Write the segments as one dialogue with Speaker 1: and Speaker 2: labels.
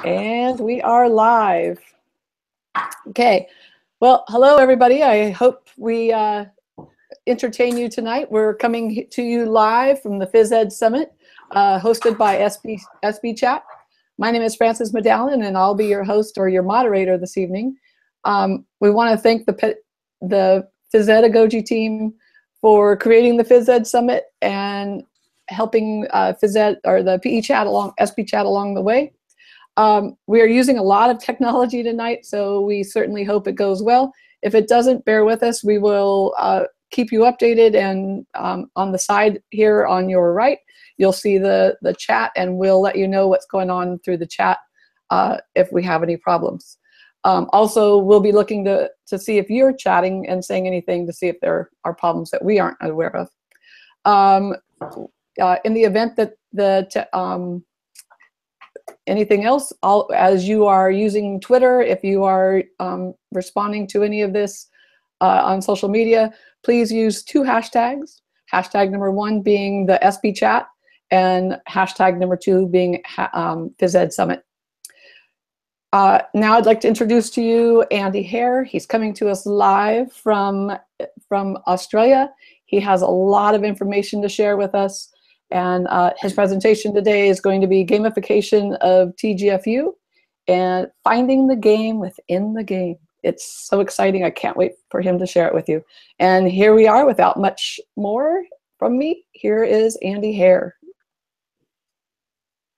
Speaker 1: And we are live. Okay. Well, hello, everybody. I hope we entertain you tonight. We're coming to you live from the Phys Ed Summit, hosted by ESPEchat. My name is Frances Medallion, and I'll be your host or your moderator this evening. We want to thank the Physedagogy team for creating the Phys Ed Summit and helping Phys Ed or the ESPEchat along the way. We are using a lot of technology tonight, so we certainly hope it goes well. If it doesn't, bear with us. We will keep you updated, and on the side here on your right, you'll see the chat, and we'll let you know what's going on through the chat if we have any problems. Also, we'll be looking to see if you're chatting and saying anything to see if there are problems that we aren't aware of. In the event that anything else, as you are using Twitter, if you are responding to any of this on social media, please use 2 hashtags. Hashtag number 1 being the ESPEchat, and hashtag number 2 being Phys Ed Summit. Now I'd like to introduce to you Andy Hare. He's coming to us live from Australia. He has a lot of information to share with us. And his presentation today is going to be Gamification of TGFU and Finding the Game Within the Game. It's so exciting. I can't wait for him to share it with you. And here we are. Without much more from me, here is Andy Hare.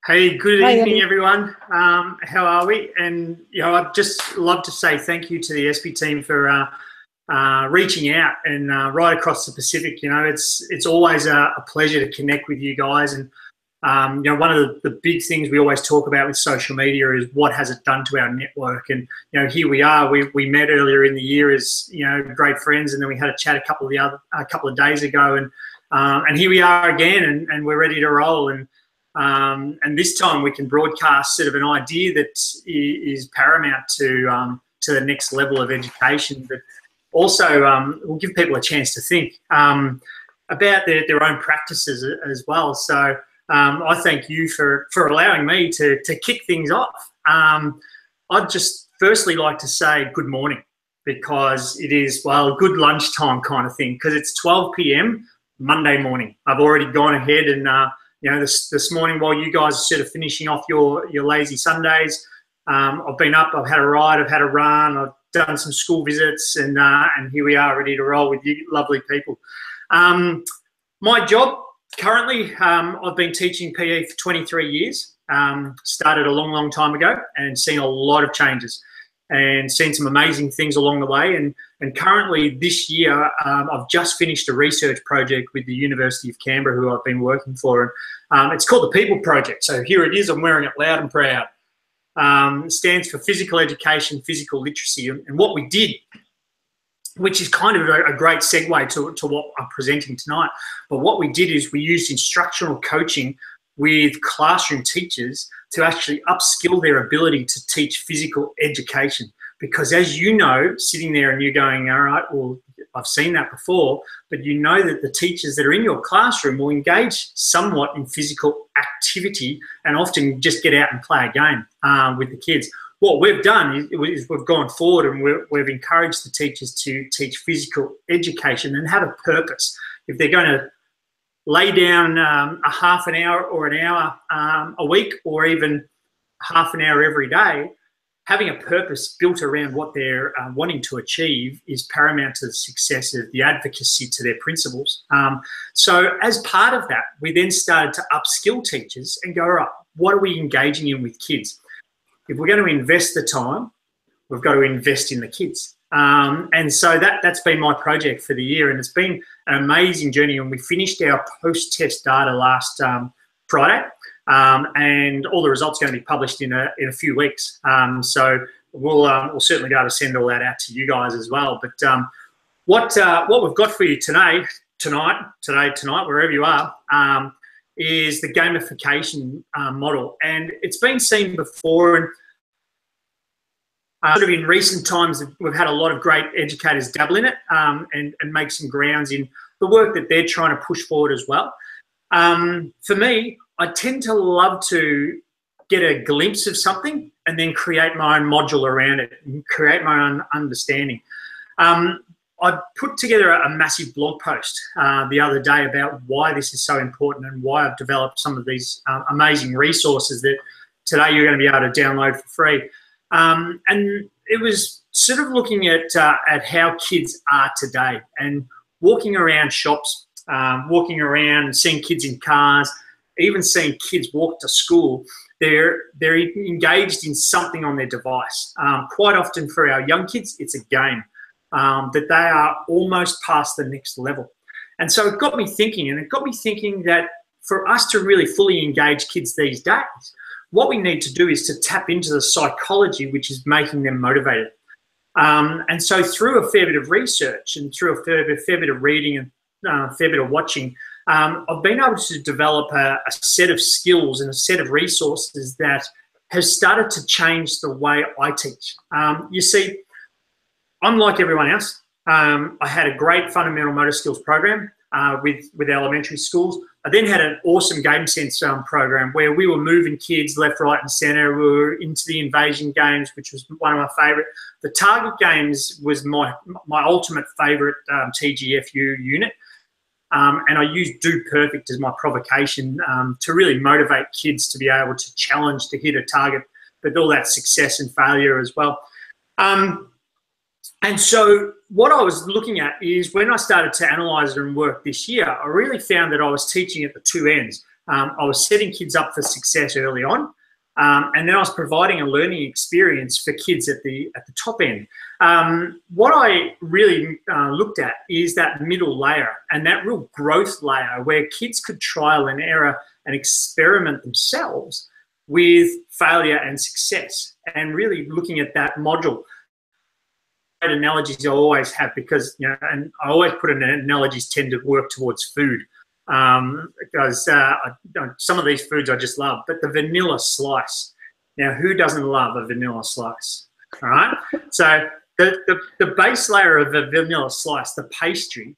Speaker 2: Hey, good evening,
Speaker 1: Andy.
Speaker 2: everyone. How are we? And I'd just love to say thank you to the ESPE team for reaching out and right across the Pacific. It's always a pleasure to connect with you guys. And one of the big things we always talk about with social media is what has it done to our network. And here we are. We met earlier in the year as great friends, and then we had a chat a couple of days ago, and here we are again, and we're ready to roll. And this time we can broadcast sort of an idea that is paramount to the next level of education, but also we'll give people a chance to think about their own practices as well. So I thank you for allowing me to kick things off. I'd just firstly like to say good morning, because it is, well, good lunchtime kind of thing, because it's 12 p.m. Monday morning. I've already gone ahead and this morning, while you guys are sort of finishing off your lazy Sundays, I've been up, I've had a ride, I've had a run, I've done some school visits, and here we are ready to roll with you lovely people. My job currently, I've been teaching PE for 23 years, started a long time ago, and seen a lot of changes and seen some amazing things along the way. And currently this year, I've just finished a research project with the University of Canberra, who I've been working for. And it's called the People Project. So here it is, I'm wearing it loud and proud. It stands for Physical Education, Physical Literacy. And what we did, which is kind of a great segue to what I'm presenting tonight, but what we did is we used instructional coaching with classroom teachers to actually upskill their ability to teach physical education. Because as you know, sitting there and you're going, all right, well, I've seen that before, but you know that the teachers that are in your classroom will engage somewhat in physical activity and often just get out and play a game with the kids. What we've done is we've gone forward and we've encouraged the teachers to teach physical education and have a purpose. If they're going to lay down a half an hour or an hour a week, or even half an hour every day, having a purpose built around what they're wanting to achieve is paramount to the success of the advocacy to their principals. So as part of that, we then started to upskill teachers and go, all right, what are we engaging in with kids? If we're going to invest the time, we've got to invest in the kids. And so that's been my project for the year, and it's been an amazing journey. And we finished our post-test data last Friday, and all the results are going to be published in a few weeks. So we'll certainly be able to send all that out to you guys as well. But what we've got for you tonight, wherever you are, is the gamification model, and it's been seen before. And sort of in recent times, we've had a lot of great educators dabble in it and make some grounds in the work that they're trying to push forward as well. For me, I tend to love to get a glimpse of something and then create my own module around it and create my own understanding. I put together a massive blog post the other day about why this is so important and why I've developed some of these amazing resources that today you're going to be able to download for free. And it was sort of looking at how kids are today, and walking around shops, walking around and seeing kids in cars, even seeing kids walk to school. They're engaged in something on their device. Quite often for our young kids, it's a game. That they are almost past the next level. And so it got me thinking, that for us to really fully engage kids these days, what we need to do is to tap into the psychology which is making them motivated. And so through a fair bit of research and through a fair bit of reading and a fair bit of watching, I've been able to develop a set of skills and a set of resources that has started to change the way I teach. You see, I'm like everyone else. I had a great fundamental motor skills program with elementary schools. I then had an awesome game sense program where we were moving kids left, right, and centre. We were into the invasion games, which was one of my favourite. The target games was my ultimate favourite TGFU unit. And I used Do Perfect as my provocation to really motivate kids to be able to challenge to hit a target, but all that success and failure as well. And so what I was looking at is when I started to analyse it and work this year, I really found that I was teaching at the two ends. I was setting kids up for success early on, and then I was providing a learning experience for kids at the top end. What I really looked at is that middle layer and that real growth layer where kids could trial and error and experiment themselves with failure and success, and really looking at that module. Analogies I always have, because and I always put in analogies tend to work towards food, because some of these foods I just love. But the vanilla slice, now who doesn't love a vanilla slice? All right, so the base layer of the vanilla slice, the pastry,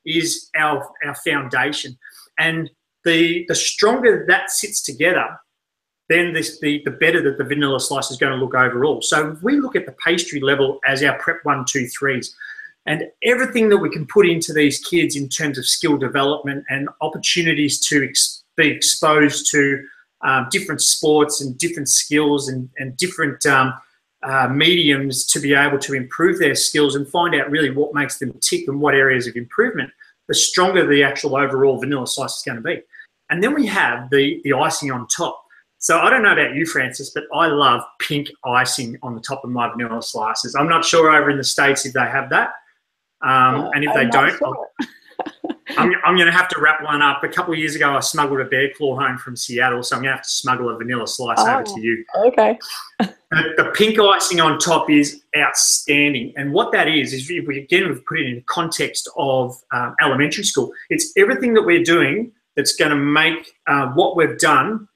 Speaker 2: is our foundation, and the stronger that sits together, then the better that the vanilla slice is going to look overall. So we look at the pastry level as our prep 1, 2, 3s, and everything that we can put into these kids in terms of skill development and opportunities to be exposed to different sports and different skills and different mediums to be able to improve their skills and find out really what makes them tick and what areas of improvement, the stronger the actual overall vanilla slice is going to be. And then we have the icing on top. So I don't know about you, Francis, but I love pink icing on the top of my vanilla slices. I'm not sure over in the States if they have that. And if they don't, sure. I'm going to have to wrap one up. A couple of years ago, I smuggled a bear claw home from Seattle, so I'm going to have to smuggle a vanilla slice over to you.
Speaker 1: Okay.
Speaker 2: The pink icing on top is outstanding. And what that is if we, again, we've put it in the context of elementary school. It's everything that we're doing that's going to make what we've done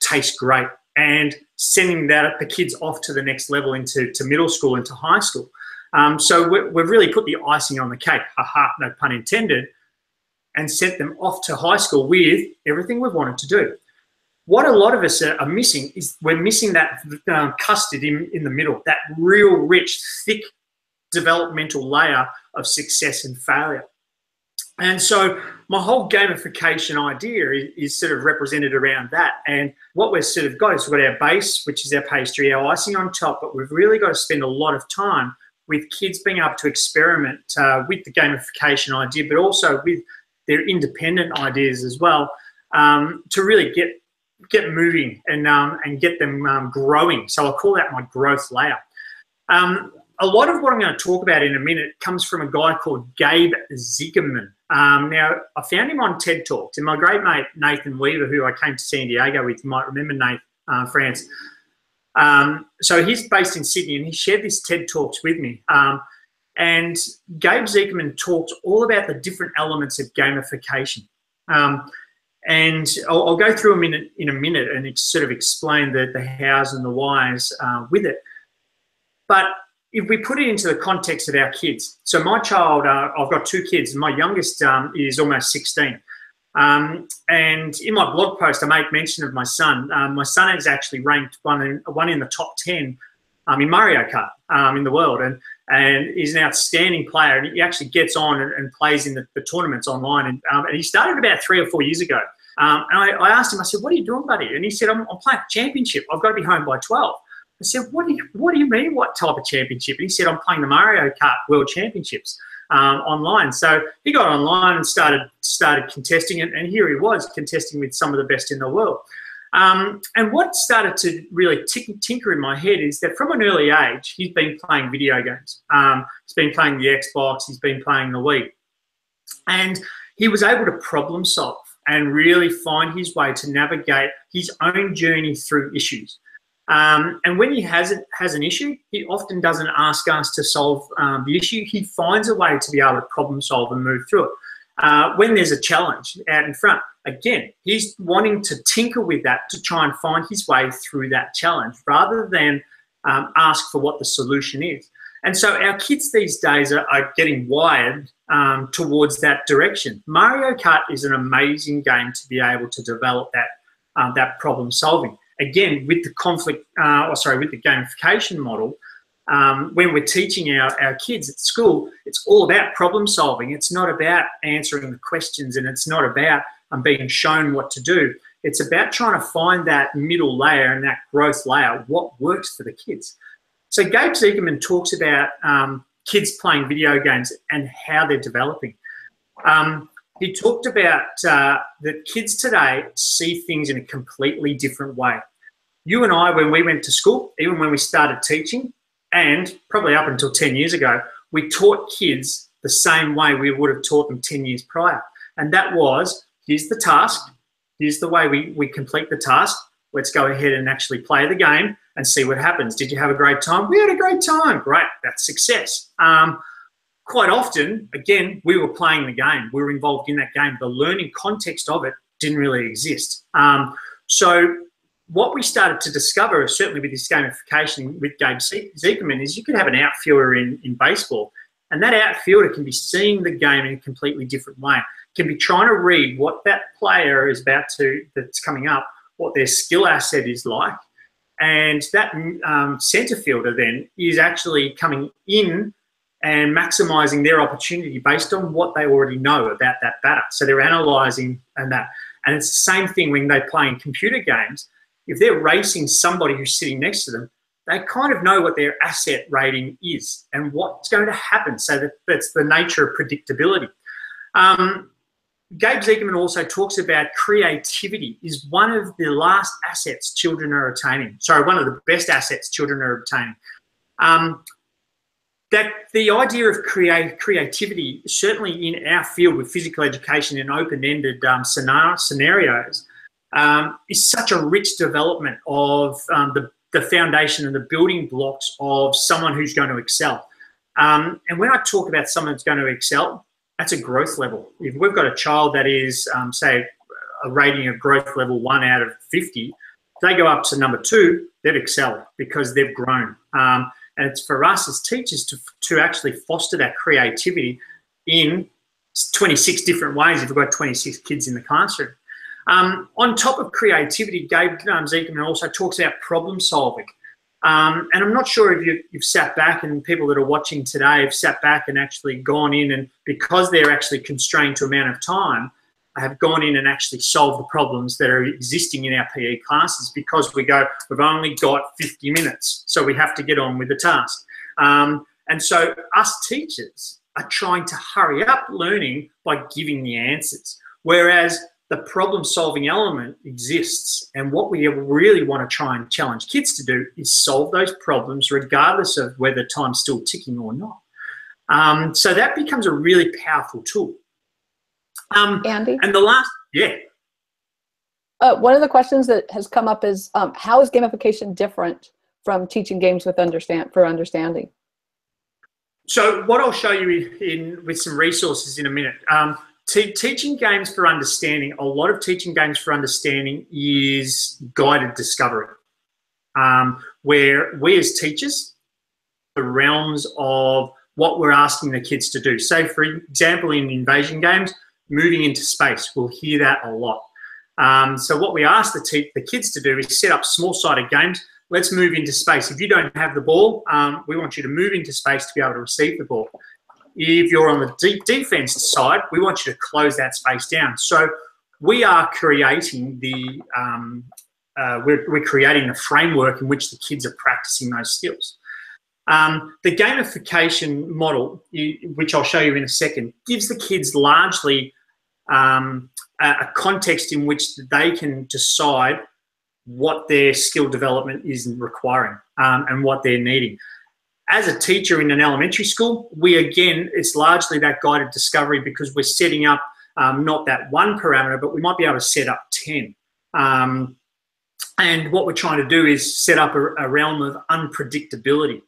Speaker 2: taste great, and sending the kids off to the next level into middle school, into high school. So we've really put the icing on the cake, haha, no pun intended, and sent them off to high school with everything we've wanted to do. What a lot of us are missing is we're missing that custard in the middle, that real rich, thick developmental layer of success and failure. And so my whole gamification idea is sort of represented around that. And what we've sort of got is we've got our base, which is our pastry, our icing on top, but we've really got to spend a lot of time with kids being able to experiment with the gamification idea, but also with their independent ideas as well, to really get moving and get them growing. So I call that my growth layer. A lot of what I'm going to talk about in a minute comes from a guy called Gabe Zigerman. Now, I found him on TED Talks, and my great mate Nathan Weaver, who I came to San Diego with, you might remember Nate, France. So he's based in Sydney, and he shared this TED Talks with me. And Gabe Zigerman talked all about the different elements of gamification. And I'll go through them in a minute and sort of explain the hows and the whys with it. But if we put it into the context of our kids, so my child, I've got two kids. My youngest is almost 16. And in my blog post, I made mention of my son. My son is actually ranked one in the top 10 in Mario Kart in the world, and he's an outstanding player. And he actually gets on and plays in the tournaments online. And he started about 3 or 4 years ago. And I asked him, I said, "What are you doing, buddy?" And he said, I'm playing a championship. I've got to be home by 12. I said, what do you mean, what type of championship? And he said, "I'm playing the Mario Kart World Championships online." So he got online and started contesting, and here he was contesting with some of the best in the world. And what started to really tinker in my head is that from an early age, he's been playing video games. He's been playing the Xbox, he's been playing the Wii. And he was able to problem solve and really find his way to navigate his own journey through issues. And when he has an issue, he often doesn't ask us to solve the issue. He finds a way to be able to problem solve and move through it. When there's a challenge out in front, again, he's wanting to tinker with that to try and find his way through that challenge rather than ask for what the solution is. And so our kids these days are getting wired towards that direction. Mario Kart is an amazing game to be able to develop that problem solving. Again, with the with the gamification model, when we're teaching our kids at school, it's all about problem solving. It's not about answering the questions, and it's not about being shown what to do. It's about trying to find that middle layer and that growth layer, what works for the kids. So Gabe Ziegerman talks about kids playing video games and how they're developing. He talked about that kids today see things in a completely different way. You and I, when we went to school, even when we started teaching, and probably up until 10 years ago, we taught kids the same way we would have taught them 10 years prior. And that was, here's the task, here's the way we complete the task, let's go ahead and actually play the game and see what happens. Did you have a great time? We had a great time. Great, that's success. Quite often, again, we were playing the game. We were involved in that game. The learning context of it didn't really exist. So what we started to discover, certainly with this gamification with Gabe Ziegerman, is you can have an outfielder in baseball, and that outfielder can be seeing the game in a completely different way, can be trying to read what that player is that's coming up, what their skill asset is like, and that centre fielder then is actually coming in and maximising their opportunity based on what they already know about that batter. So they're analysing and that. And it's the same thing when they play in computer games. If they're racing somebody who's sitting next to them, they kind of know what their asset rating is and what's going to happen. So that's the nature of predictability. Gabe Ziegerman also talks about creativity is one of the last assets children are attaining. Sorry, one of the best assets children are obtaining. That the idea of creativity, certainly in our field with physical education in open-ended scenarios, is such a rich development of the foundation and the building blocks of someone who's going to excel. And when I talk about someone who's going to excel, that's a growth level. If we've got a child that is, say, a rating of growth level 1 out of 50, if they go up to number 2, they've excelled because they've grown. And it's for us as teachers to actually foster that creativity in 26 different ways if we've got 26 kids in the classroom. On top of creativity, Gabe Ziegerman also talks about problem solving. And I'm not sure if you've sat back, and people that are watching today have sat back and actually gone in, and because they're actually constrained to amount of time, have gone in and actually solved the problems that are existing in our PE classes, because we've only got 50 minutes, so we have to get on with the task. And so us teachers are trying to hurry up learning by giving the answers, whereas the problem-solving element exists, and what we really want to try and challenge kids to do is solve those problems regardless of whether time's still ticking or not. So that becomes a really powerful tool.
Speaker 1: Andy?
Speaker 2: And the last, yeah.
Speaker 1: One of the questions that has come up is, how is gamification different from teaching games for understanding?
Speaker 2: So what I'll show you with some resources in a minute. Teaching games for understanding, a lot of teaching games for understanding is guided discovery, where we as teachers, the realms of what we're asking the kids to do. Say, for example, in invasion games, moving into space. We'll hear that a lot. So what we ask the kids to do is set up small-sided games. Let's move into space. If you don't have the ball, we want you to move into space to be able to receive the ball. If you're on the defense side, we want you to close that space down. So we are creating the we're creating the framework in which the kids are practicing those skills. The gamification model, which I'll show you in a second, gives the kids largely a context in which they can decide what their skill development is requiring and what they're needing. As a teacher in an elementary school, it's largely that guided discovery, because we're setting up not that one parameter, but we might be able to set up 10. And what we're trying to do is set up a realm of unpredictability.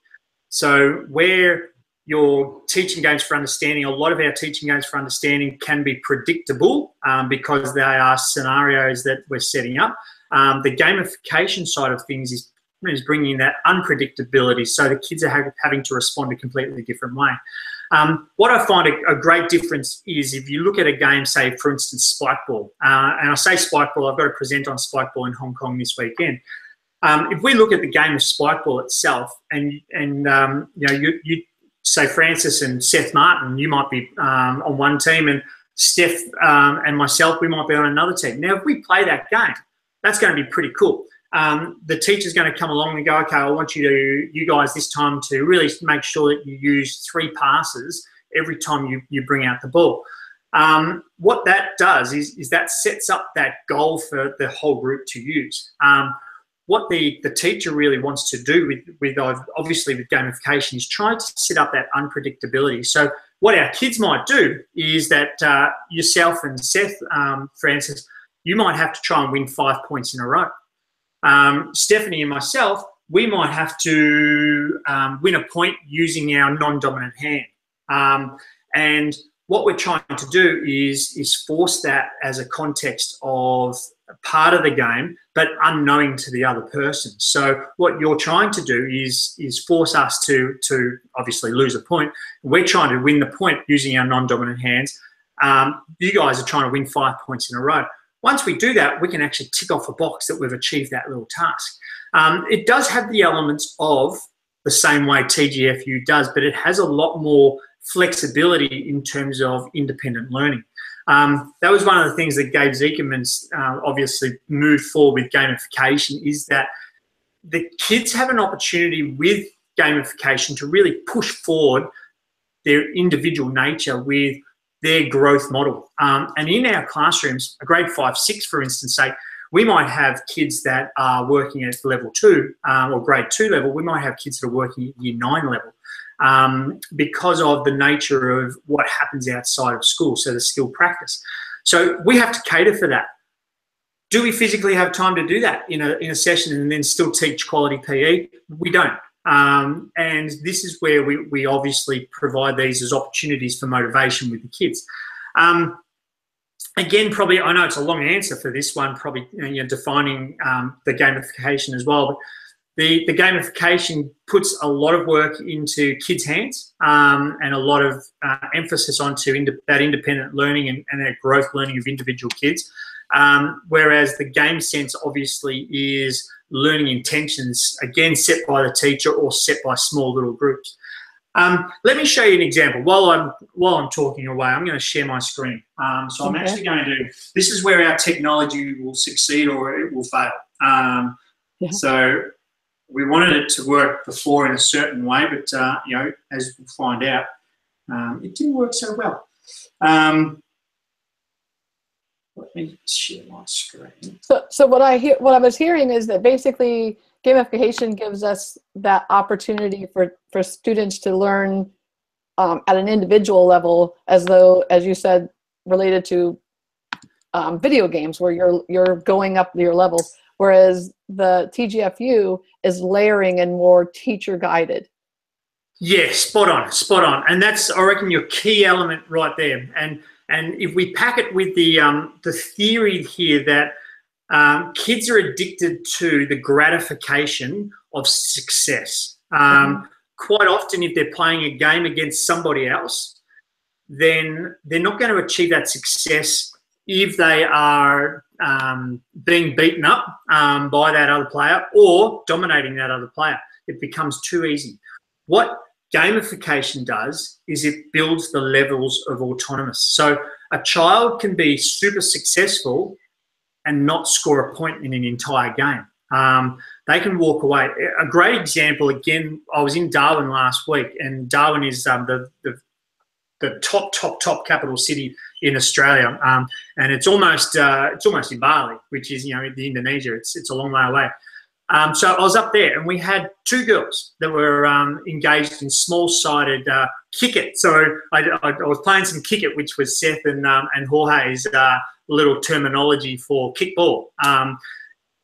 Speaker 2: So where your teaching games for understanding, a lot of our teaching games for understanding can be predictable because they are scenarios that we're setting up. The gamification side of things is bringing that unpredictability, so the kids are having to respond a completely different way. What I find a great difference is if you look at a game, say, for instance, Spikeball, and I say Spikeball, I've got to present on Spikeball in Hong Kong this weekend. If we look at the game of Spikeball itself, and you say Francis and Seth Martin, you might be on one team, and Steph and myself, we might be on another team. Now, if we play that game, that's going to be pretty cool. The teacher's going to come along and go, okay, I want you guys this time to really make sure that you use 3 passes every time you bring out the ball. What that does is that sets up that goal for the whole group to use. What the teacher really wants to do obviously with gamification is try to set up that unpredictability. So what our kids might do is that yourself and Seth, Francis, you might have to try and win 5 points in a row. Stephanie and myself, we might have to win a point using our non-dominant hand. And what we're trying to do is force that as a context of part of the game, but unknowing to the other person. So what you're trying to do is force us to obviously lose a point. We're trying to win the point using our non-dominant hands. You guys are trying to win 5 points in a row. Once we do that, we can actually tick off a box that we've achieved that little task. It does have the elements of the same way TGFU does, but it has a lot more flexibility in terms of independent learning. That was one of the things that Gabe Zekerman's obviously moved forward with gamification, is that the kids have an opportunity with gamification to really push forward their individual nature with their growth model. And in our classrooms, a grade 5, 6, for instance, say, we might have kids that are working at level 2 or grade 2 level. We might have kids that are working at year 9 level because of the nature of what happens outside of school, so the skill practice. So we have to cater for that. Do we physically have time to do that in a session and then still teach quality PE? We don't. And this is where we obviously provide these as opportunities for motivation with the kids. Again, probably, I know it's a long answer for this one, probably defining the gamification as well, but the gamification puts a lot of work into kids' hands and a lot of emphasis onto that independent learning and that growth learning of individual kids, whereas the game sense obviously is learning intentions, again, set by the teacher or set by small little groups. Let me show you an example. While I'm talking away, I'm going to share my screen. So I'm actually going to, this is where our technology will succeed or it will fail. So we wanted it to work before in a certain way, but as we'll find out, it didn't work so well. Let me share my screen.
Speaker 1: So what I was hearing is that basically gamification gives us that opportunity for students to learn at an individual level, as you said, related to video games where you're going up your levels, whereas the TGFU is layering and more teacher guided.
Speaker 2: Yeah, spot on. And that's, I reckon, your key element right there. And if we pack it with the theory here that kids are addicted to the gratification of success. Quite often, if they're playing a game against somebody else, then they're not going to achieve that success if they are being beaten up by that other player or dominating that other player. It becomes too easy. What gamification does is it builds the levels of autonomous. So a child can be super successful and not score a point in an entire game. They can walk away. A great example, again, I was in Darwin last week, and Darwin is the top capital city in Australia, and it's almost in Bali, which is, you know, in Indonesia. It's a long way away. So I was up there, and we had two girls that were engaged in small-sided cricket. So I was playing some cricket, which was Seth and Jorge's little terminology for kickball.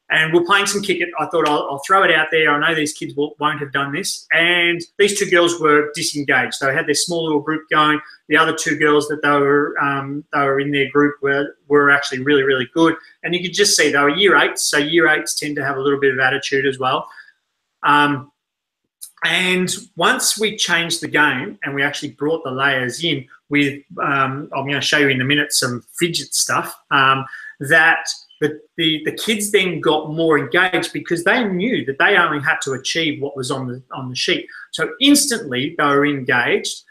Speaker 2: And we're playing some cricket. I thought I'll throw it out there. I know these kids won't have done this. And these two girls were disengaged. They had their small little group going. The other two girls that they were in their group were actually really, really good. And you could just see they were year 8s. So year 8s tend to have a little bit of attitude as well. And once we changed the game and we actually brought the layers in with, I'm going to show you in a minute some Fidget stuff, that the kids then got more engaged because they knew that they only had to achieve what was on the sheet. So instantly they were engaged.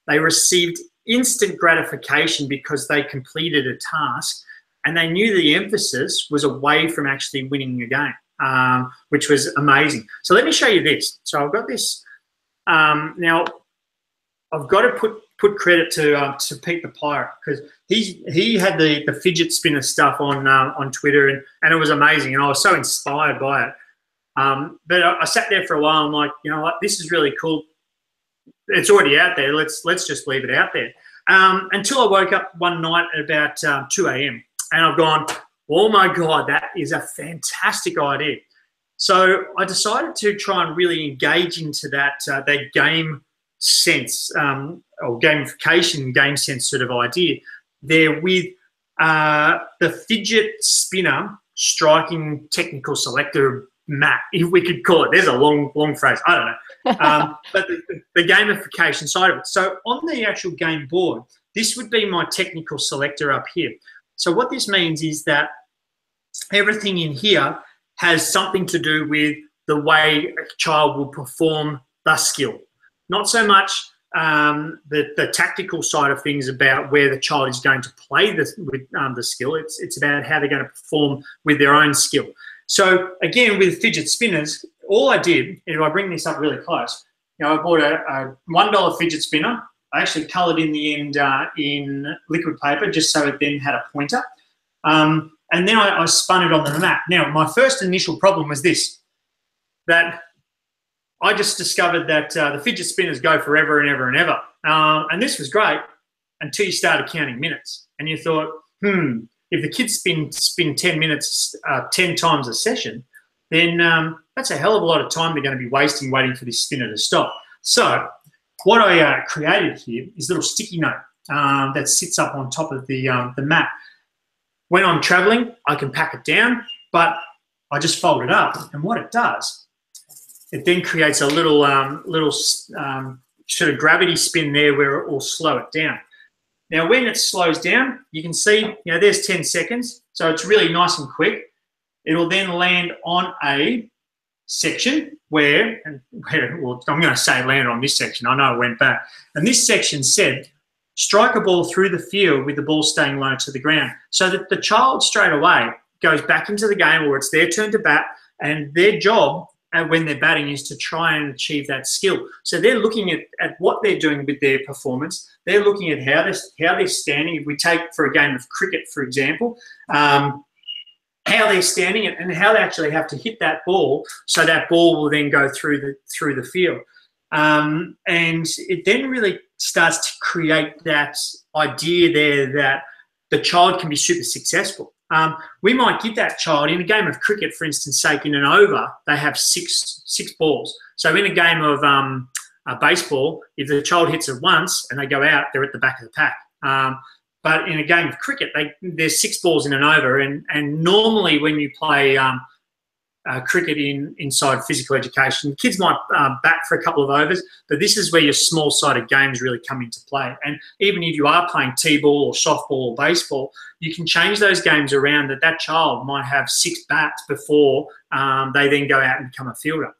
Speaker 2: They received instant gratification because they completed a task, and they knew the emphasis was away from actually winning a game, which was amazing. So let me show you this. So I've got this. Now I've got to put credit to Pete the Pirate, because he had the fidget spinner stuff on Twitter, and it was amazing, and I was so inspired by it. But I sat there for a while. I'm like, you know what, this is really cool. It's already out there. Let's just leave it out there. Until I woke up one night at about 2 a.m. and I've gone, oh my God, that is a fantastic idea. So I decided to try and really engage into that game sense, or gamification game sense sort of idea there with the fidget spinner striking technical selector mat, if we could call it. There's a long phrase, I don't know. But the gamification side of it. So on the actual game board, this would be my technical selector up here. So what this means is that everything in here has something to do with the way a child will perform the skill. Not so much the tactical side of things about where the child is going to play with the skill. It's about how they're going to perform with their own skill. So again, with fidget spinners, all I did, if I bring this up really close, you know, I bought a $1 fidget spinner. I actually coloured in the end in liquid paper just so it then had a pointer. And then I spun it on the mat. Now, my first initial problem was this, that I just discovered that the fidget spinners go forever and ever and ever. And this was great until you started counting minutes. And you thought, if the kids spin 10 minutes 10 times a session, then that's a hell of a lot of time they're going to be wasting waiting for this spinner to stop. So what I created here is a little sticky note that sits up on top of the mat. When I'm traveling, I can pack it down, but I just fold it up. And what it does, it then creates a little sort of gravity spin there where it will slow it down. Now, when it slows down, you can see, you know, there's 10 seconds. So it's really nice and quick. It'll then land on a section where well, I'm going to say land on this section. I know it went back. And this section said, strike a ball through the field with the ball staying low to the ground, so that the child straight away goes back into the game, or it's their turn to bat, and their job when they're batting is to try and achieve that skill. So they're looking at what they're doing with their performance. They're looking at how they're standing. If we take for a game of cricket, for example, how they're standing and how they actually have to hit that ball, so that ball will then go through the field. And it then really starts to create that idea there that the child can be super successful. We might give that child, in a game of cricket, for instance sake, in an over, they have six balls. So in a game of baseball, if the child hits it once and they go out, they're at the back of the pack. But in a game of cricket, there's 6 balls in an over, and normally when you play cricket inside physical education. Kids might bat for a couple of overs, but this is where your small-sided games really come into play. And even if you are playing t-ball or softball or baseball, you can change those games around that child might have 6 bats before they then go out and become a fielder.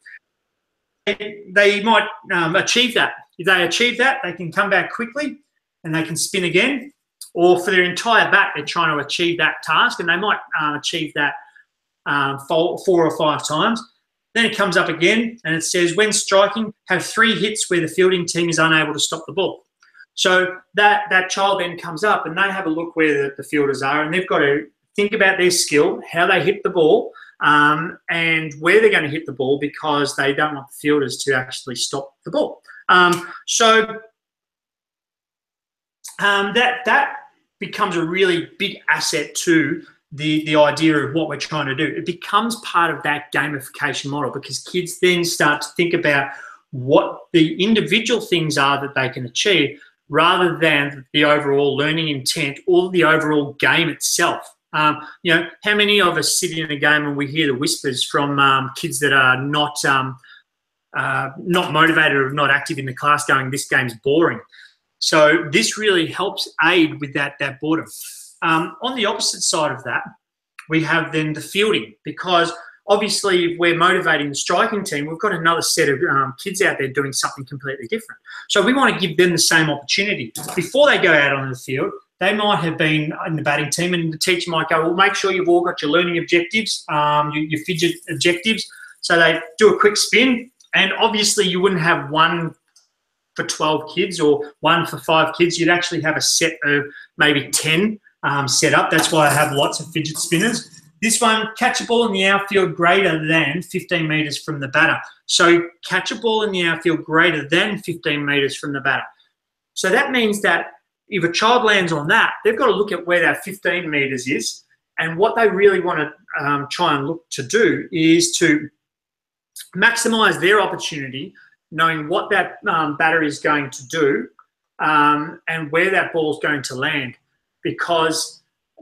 Speaker 2: They might achieve that. If they achieve that, they can come back quickly and they can spin again. Or for their entire bat, they're trying to achieve that task, and they might achieve that 4 or 5 times. Then it comes up again and it says, when striking, have 3 hits where the fielding team is unable to stop the ball. So that child then comes up and they have a look where the fielders are, and they've got to think about their skill, how they hit the ball, and where they're going to hit the ball, because they don't want the fielders to actually stop the ball. That becomes a really big asset to the idea of what we're trying to do. It becomes part of that gamification model, because kids then start to think about what the individual things are that they can achieve, rather than the overall learning intent or the overall game itself. You know, how many of us sit in a game and we hear the whispers from kids that are not motivated or not active in the class, going, this game's boring. So this really helps aid with that boredom. On the opposite side of that, we have then the fielding, because obviously if we're motivating the striking team, we've got another set of kids out there doing something completely different. So we want to give them the same opportunity. Before they go out on the field, they might have been in the batting team, and the teacher might go, well, make sure you've all got your learning objectives, your Fidget objectives. So they do a quick spin, and obviously you wouldn't have one for 12 kids or one for 5 kids. You'd actually have a set of maybe 10 set up. That's why I have lots of fidget spinners. This one, catch a ball in the outfield greater than 15 metres from the batter. So catch a ball in the outfield greater than 15 metres from the batter. So that means that if a child lands on that, they've got to look at where that 15 metres is, and what they really want to try and look to do is to maximise their opportunity, knowing what that batter is going to do and where that ball is going to land, because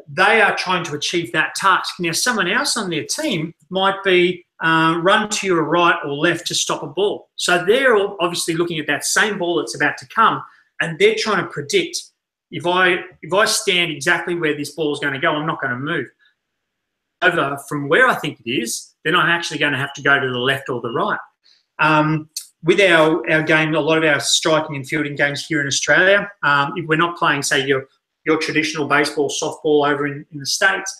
Speaker 2: they are trying to achieve that task. Now, someone else on their team might be run to your right or left to stop a ball. So they're obviously looking at that same ball that's about to come, and they're trying to predict, if I stand exactly where this ball is going to go, I'm not going to move over from where I think it is, then I'm actually going to have to go to the left or the right. With our game, a lot of our striking and fielding games here in Australia, if we're not playing, say, your traditional baseball, softball over in the States,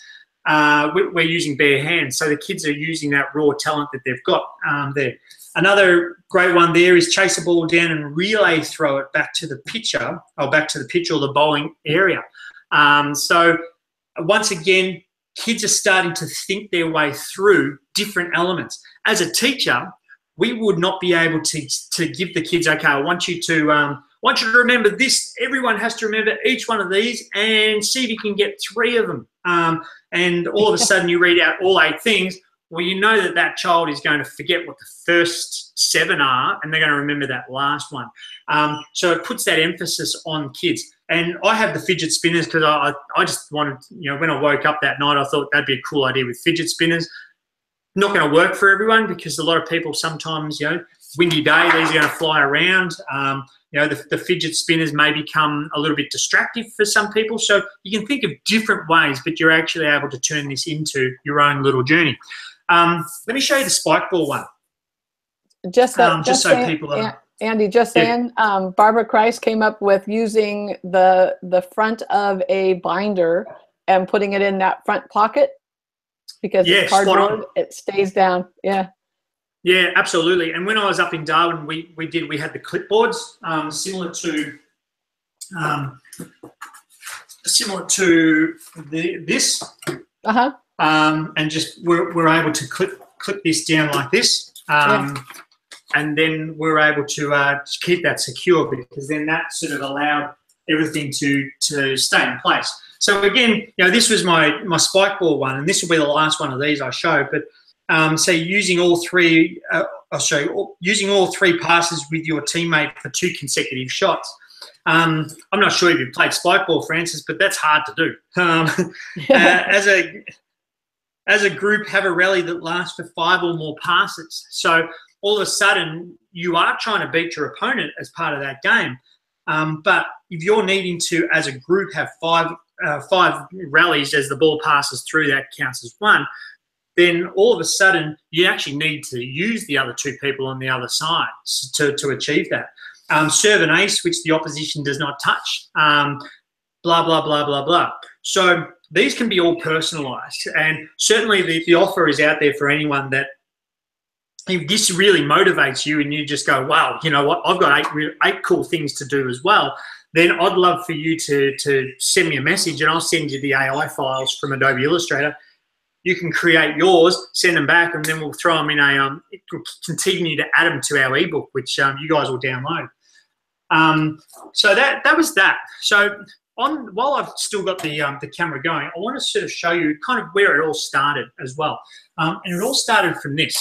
Speaker 2: we're using bare hands. So the kids are using that raw talent that they've got there. Another great one there is chase a ball down and relay throw it back to the pitcher, or back to the pitcher or the bowling area. So once again, kids are starting to think their way through different elements. As a teacher, we would not be able to give the kids, okay, I want you to remember this. Everyone has to remember each one of these, and see if you can get 3 of them. And all of a sudden you read out all 8 things. Well, you know that child is going to forget what the first 7 are, and they're going to remember that last one. So it puts that emphasis on kids. And I have the fidget spinners because I just wanted, when I woke up that night, I thought that'd be a cool idea with fidget spinners. Not going to work for everyone, because a lot of people sometimes, windy day, these are going to fly around. The fidget spinners may become a little bit distractive for some people. So you can think of different ways, but you're actually able to turn this into your own little journey. Let me show you the spike ball one.
Speaker 1: Just
Speaker 2: so
Speaker 1: saying,
Speaker 2: people are...
Speaker 1: Andy, just saying, Barbara Christ came up with using the front of a binder and putting it in that front pocket, because it's cardboard, it stays down. Yeah.
Speaker 2: Yeah, absolutely. And when I was up in Darwin, we had the clipboards similar to this. And just we're able to clip this down like this, and then we're able to keep that secure, because then that sort of allowed everything to stay in place. So again, this was my spike ball one, and this will be the last one of these I show. But say using all 3, using all 3 passes with your teammate for 2 consecutive shots. I'm not sure if you've played spike ball, Francis, but that's hard to do. as a group, have a rally that lasts for 5 or more passes. So all of a sudden, you are trying to beat your opponent as part of that game. But if you're needing to, as a group, have five rallies as the ball passes through, that counts as 1, then all of a sudden you actually need to use the other 2 people on the other side to achieve that. Serve an ace, which the opposition does not touch, blah, blah, blah, blah, blah. So these can be all personalised, and certainly the offer is out there for anyone that, if this really motivates you and you just go, wow, you know what, I've got 8 cool things to do as well, then I'd love for you to send me a message and I'll send you the AI files from Adobe Illustrator. You can create yours, send them back, and then we'll throw them in we'll continue to add them to our ebook, which you guys will download. So that was that. So while I've still got the camera going, I want to sort of show you kind of where it all started as well. And it all started from this.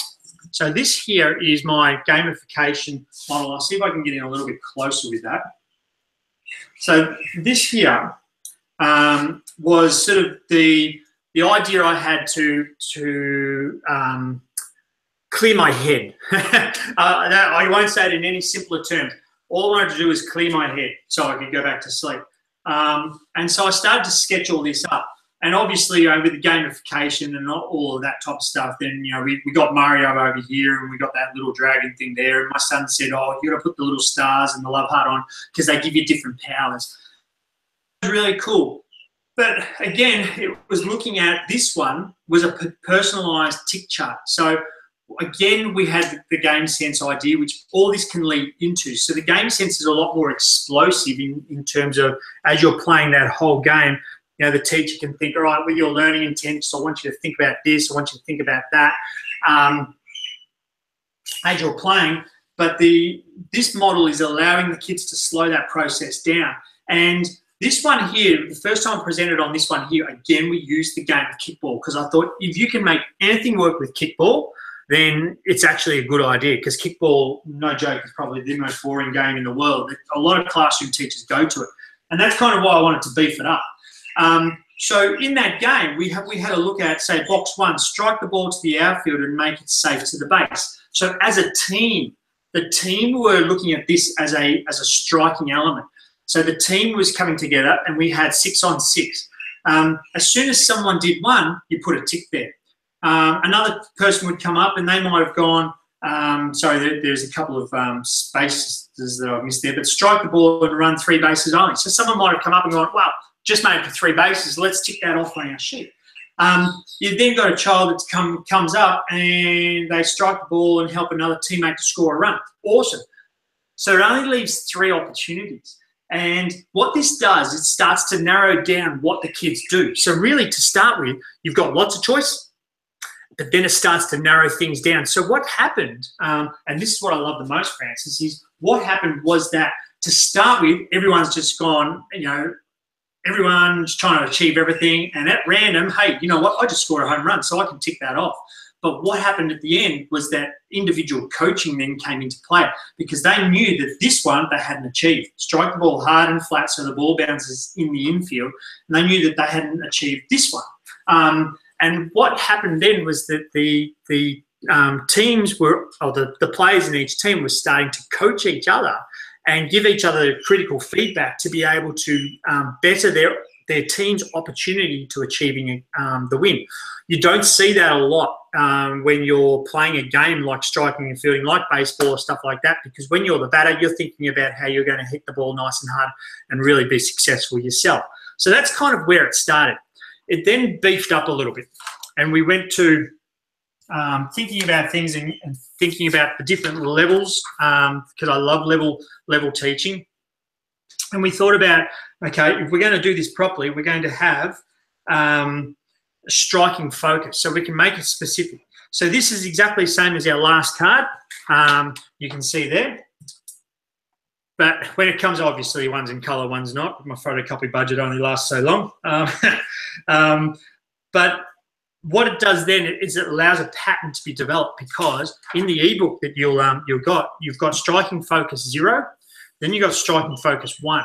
Speaker 2: So this here is my gamification model. I'll see if I can get in a little bit closer with that. So this here was sort of the idea I had to clear my head. I won't say it in any simpler terms. All I wanted to do was clear my head so I could go back to sleep. And so I started to sketch all this up. And obviously, with the gamification and all of that type of stuff, then, we got Mario over here and we got that little dragon thing there. And my son said, oh, you got to put the little stars and the love heart on because they give you different powers. It was really cool. But again, it was looking at this one was a personalized tick chart. So again, we had the game sense idea, which all this can lead into. So the game sense is a lot more explosive in terms of, as you're playing that whole game, the teacher can think, all right, with your learning intent, so I want you to think about this, I want you to think about that as you're playing. But this model is allowing the kids to slow that process down. And this one here, the first time I presented on this one here, again, we used the game of kickball because I thought if you can make anything work with kickball, then it's actually a good idea because kickball, no joke, is probably the most boring game in the world. A lot of classroom teachers go to it. And that's kind of why I wanted to beef it up. So in that game, we had a look at, say, box 1, strike the ball to the outfield and make it safe to the base. So as a team, the team were looking at this as a striking element. So the team was coming together and we had 6 on 6. As soon as someone did one, you put a tick there. Another person would come up and they might have gone, sorry, there's a couple of spaces that I've missed there, but strike the ball and run 3 bases only. So someone might have come up and gone, well, just made it for 3 bases, let's tick that off on our sheet. You've then got a child that comes up and they strike the ball and help another teammate to score a run. Awesome. So it only leaves 3 opportunities. And what this does, it starts to narrow down what the kids do. So really, to start with, you've got lots of choice, but then it starts to narrow things down. So what happened, and this is what I love the most, Francis, is what happened was that to start with, everyone's just gone, everyone's trying to achieve everything, and at random, hey, you know what, I just scored a home run, so I can tick that off. But what happened at the end was that individual coaching then came into play because they knew that this one they hadn't achieved. Strike the ball hard and flat so the ball bounces in the infield, and they knew that they hadn't achieved this one. And what happened then was that the teams were, or the players in each team were starting to coach each other and give each other critical feedback to be able to better their team's opportunity to achieving the win. You don't see that a lot when you're playing a game like striking and fielding, like baseball or stuff like that, because when you're the batter, you're thinking about how you're going to hit the ball nice and hard and really be successful yourself. So that's kind of where it started. It then beefed up a little bit, and we went to thinking about things and thinking about the different levels because I love level teaching. And we thought about, okay, if we're going to do this properly, we're going to have striking focus, so we can make it specific. So this is exactly the same as our last card. You can see there. But when it comes, obviously, one's in colour, one's not. My photocopy budget only lasts so long. But what it does then is it allows a pattern to be developed because in the ebook that you've got striking focus 0, then you've got striking focus 1.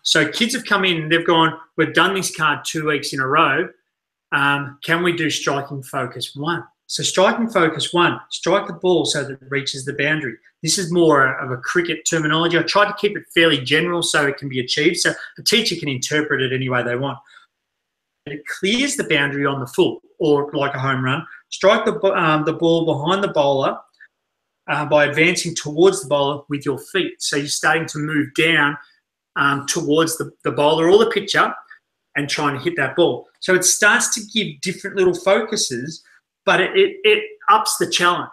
Speaker 2: So kids have come in and they've gone, we've done this card 2 weeks in a row. can we do striking focus 1? So striking focus 1, strike the ball so that it reaches the boundary. This is more of a cricket terminology. I tried to keep it fairly general so it can be achieved, so a teacher can interpret it any way they want. It clears the boundary on the full, or like a home run. Strike the ball behind the bowler by advancing towards the bowler with your feet. So you're starting to move down towards the bowler or the pitcher and trying to hit that ball. So it starts to give different little focuses, but it ups the challenge.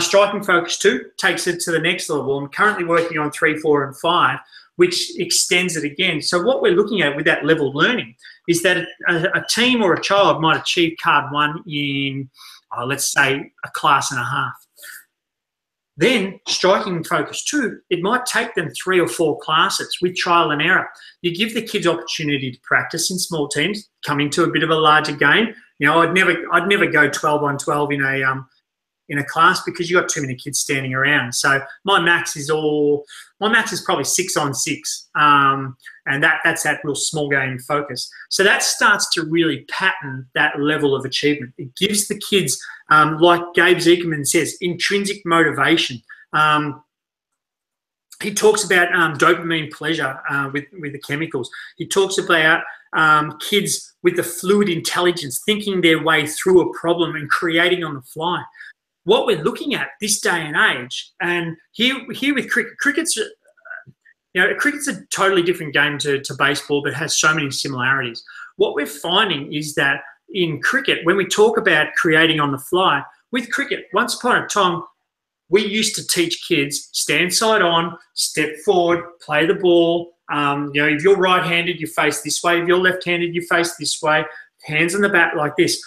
Speaker 2: Striking focus 2 takes it to the next level. I'm currently working on 3, 4, and 5, which extends it again. So what we're looking at with that level learning is that a team or a child might achieve card 1 in, let's say, a class and a half. Then striking focus 2, it might take them 3 or 4 classes with trial and error. You give the kids opportunity to practice in small teams, come into a bit of a larger game. You know, I'd never go 12 on 12 in a class because you got too many kids standing around. So my max is probably 6 on 6, and that's that real small game focus. So that starts to really pattern that level of achievement. It gives the kids, like Gabe Zekerman says, intrinsic motivation. He talks about dopamine pleasure with the chemicals. He talks about kids with the fluid intelligence, thinking their way through a problem and creating on the fly. What we're looking at this day and age, and here with cricket's a totally different game to baseball, but has so many similarities. What we're finding is that in cricket, when we talk about creating on the fly, with cricket, once upon a time, we used to teach kids stand side on, step forward, play the ball. If you're right-handed, you face this way. If you're left-handed, you face this way. Hands on the bat like this.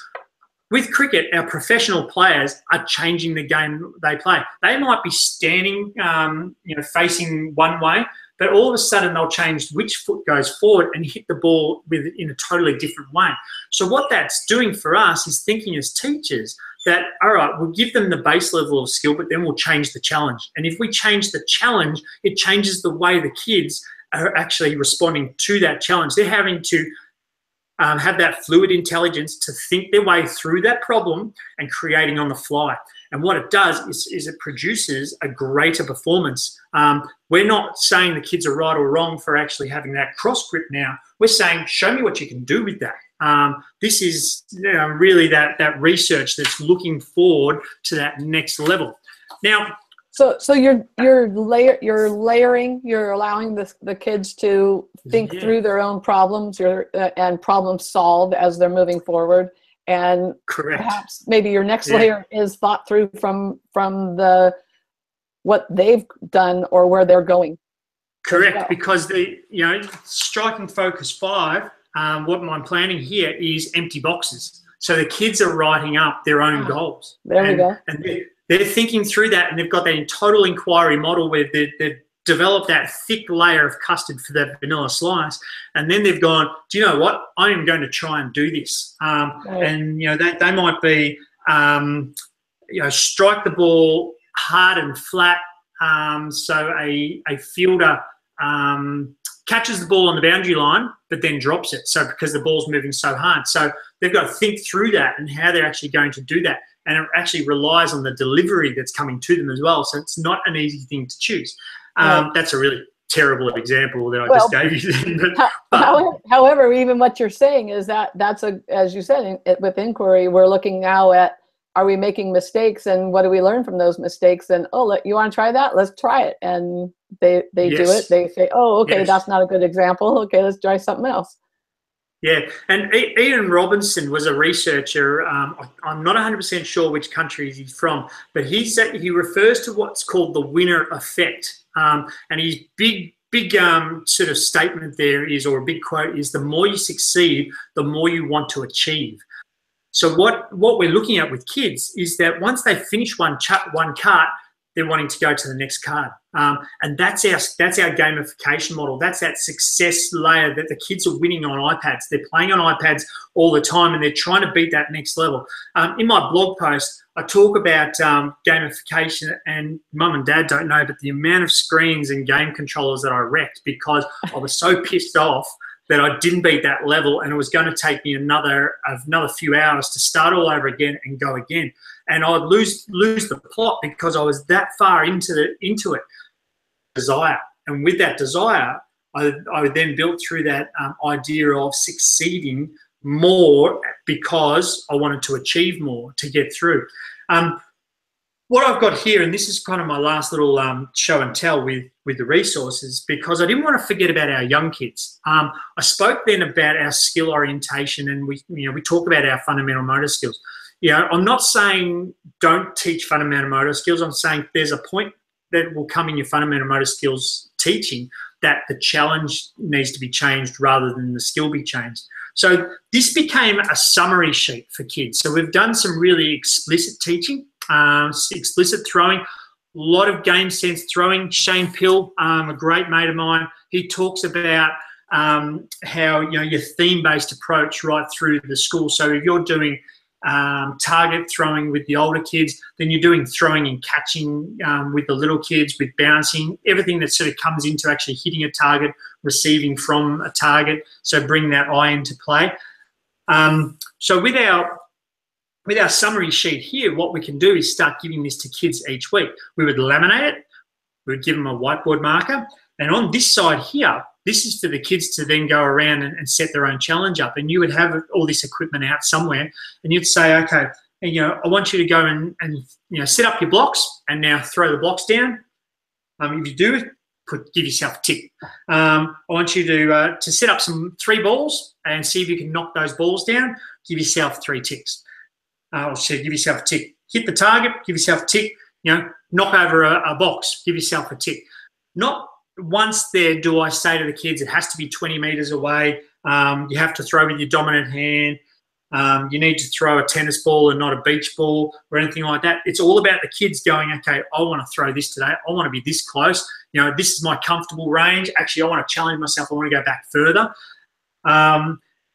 Speaker 2: With cricket, our professional players are changing the game they play. They might be standing, facing one way, but all of a sudden they'll change which foot goes forward and hit the ball in a totally different way. So what that's doing for us is thinking as teachers that, all right, we'll give them the base level of skill, but then we'll change the challenge. And if we change the challenge, it changes the way the kids are actually responding to that challenge. They're having to have that fluid intelligence to think their way through that problem and creating on the fly. And what it does is it produces a greater performance. We're not saying the kids are right or wrong for actually having that cross grip now. We're saying, show me what you can do with that. This is really that research that's looking forward to that next level. Now,
Speaker 1: So you're layering, you're allowing the kids to think through their own problems, and problem solve as they're moving forward. And
Speaker 2: correct.
Speaker 1: Perhaps maybe your next layer is thought through from what they've done or where they're going.
Speaker 2: Correct, because striking focus 5, what I'm planning here is empty boxes. So the kids are writing up their own goals.
Speaker 1: There we go.
Speaker 2: And they're thinking through that, and they've got that total inquiry model where they've developed that thick layer of custard for that vanilla slice, and then they've gone, do you know what? I am going to try and do this. And they might be, strike the ball hard and flat, so a fielder catches the ball on the boundary line, but then drops it. So because the ball's moving so hard, so they've got to think through that and how they're actually going to do that. And it actually relies on the delivery that's coming to them as well. So it's not an easy thing to choose. That's a really terrible example that I just gave you.
Speaker 1: However, even what you're saying is that's as you said, with inquiry, we're looking now at, are we making mistakes, and what do we learn from those mistakes? And you want to try that? Let's try it. And they do it. They say, oh, okay, that's not a good example. Okay, let's try something else.
Speaker 2: Yeah, and Ian Robinson was a researcher. I'm not 100% sure which country he's from, but he refers to what's called the winner effect. And his big sort of statement there is, or a big quote is, the more you succeed, the more you want to achieve. So what we're looking at with kids is that once they finish one cart, they're wanting to go to the next card. And that's our gamification model. That's that success layer that the kids are winning on iPads. They're playing on iPads all the time, and they're trying to beat that next level. In my blog post, I talk about gamification, and mum and dad don't know, but the amount of screens and game controllers that I wrecked because I was so pissed off that I didn't beat that level, and it was going to take me another few hours to start all over again and go again. And I'd lose the plot because I was that far into it. Desire, and with that desire, I then built through that idea of succeeding more because I wanted to achieve more to get through. What I've got here, and this is kind of my last little show and tell with the resources, because I didn't want to forget about our young kids. I spoke then about our skill orientation, and we talk about our fundamental motor skills. I'm not saying don't teach fundamental motor skills. I'm saying there's a point that will come in your fundamental motor skills teaching that the challenge needs to be changed rather than the skill be changed. So this became a summary sheet for kids. So we've done some really explicit teaching, explicit throwing, a lot of game sense throwing. Shane Pill, a great mate of mine, he talks about how your theme-based approach right through the school. So if you're doing target throwing with the older kids, then you're doing throwing and catching with the little kids, with bouncing, everything that sort of comes into actually hitting a target, receiving from a target. So bring that eye into play. So with our summary sheet here, what we can do is start giving this to kids each week. We would laminate it, we would give them a whiteboard marker, and on this side here, this is for the kids to then go around and set their own challenge up. And you would have all this equipment out somewhere, and you'd say, okay, I want you to go and set up your blocks and now throw the blocks down. If you do, give yourself a tick. I want you to set up 3 balls and see if you can knock those balls down. Give yourself 3 ticks. So give yourself a tick. Hit the target, give yourself a tick. Knock over a box, give yourself a tick. Not once there do I say to the kids, it has to be 20 metres away. You have to throw with your dominant hand. You need to throw a tennis ball and not a beach ball or anything like that. It's all about the kids going, okay, I want to throw this today. I want to be this close. This is my comfortable range. Actually, I want to challenge myself. I want to go back further.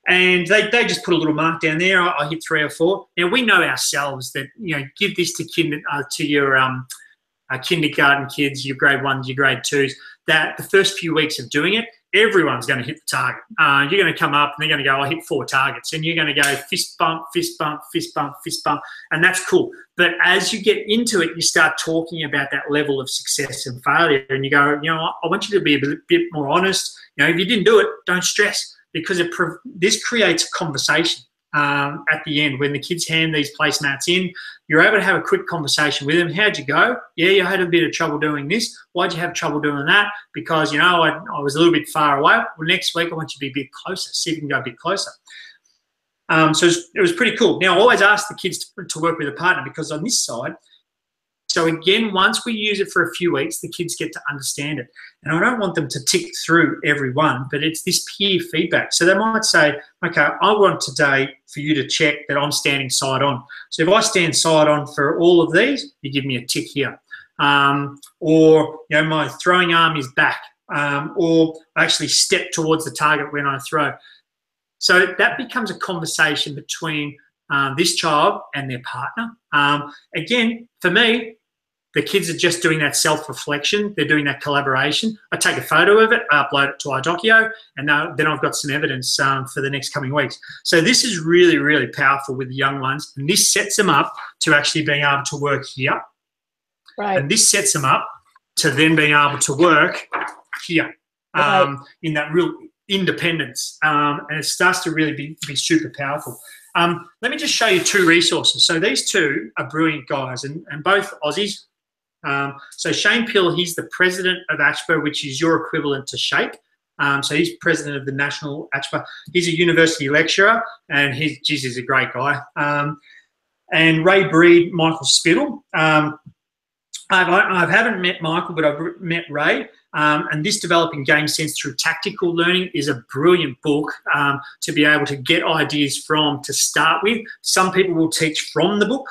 Speaker 2: And they just put a little mark down there. I hit 3 or 4. Now, we know ourselves that, give this to your kindergarten kids, your grade 1s, your grade 2s, that the first few weeks of doing it, everyone's going to hit the target. You're going to come up and they're going to go, I hit 4 targets. And you're going to go fist bump, fist bump, fist bump, fist bump. And that's cool. But as you get into it, you start talking about that level of success and failure. And you go, I want you to be a bit more honest. If you didn't do it, don't stress, because this creates a conversation. At the end, when the kids hand these placemats in, you're able to have a quick conversation with them. How'd you go? Yeah, you had a bit of trouble doing this. Why'd you have trouble doing that? Because, I was a little bit far away. Well, next week, I want you to be a bit closer. See if you can go a bit closer. So it was pretty cool. Now, I always ask the kids to work with a partner, because on this side, so again, once we use it for a few weeks, the kids get to understand it. And I don't want them to tick through every one, but it's this peer feedback. So they might say, okay, I want today for you to check that I'm standing side on. So if I stand side on for all of these, you give me a tick here. Or, my throwing arm is back. Or I actually step towards the target when I throw. So that becomes a conversation between this child and their partner. Again, for me, the kids are just doing that self-reflection. They're doing that collaboration. I take a photo of it, I upload it to iDocument, and then I've got some evidence for the next coming weeks. So this is really, really powerful with the young ones, and this sets them up to actually being able to work here.
Speaker 1: Right.
Speaker 2: And this sets them up to then being able to work here, right, in that real independence. And it starts to really be super powerful. Let me just show you 2 resources. So these 2 are brilliant guys, and both Aussies. So Shane Pill, he's the president of ACHPA, which is your equivalent to Shape. So he's president of the National ACHPA. He's a university lecturer, and he's a great guy. And Ray Breed, Michael Spittle. I haven't met Michael, but I've met Ray. And this Developing Game Sense Through Tactical Learning is a brilliant book to be able to get ideas from to start with. Some people will teach from the book,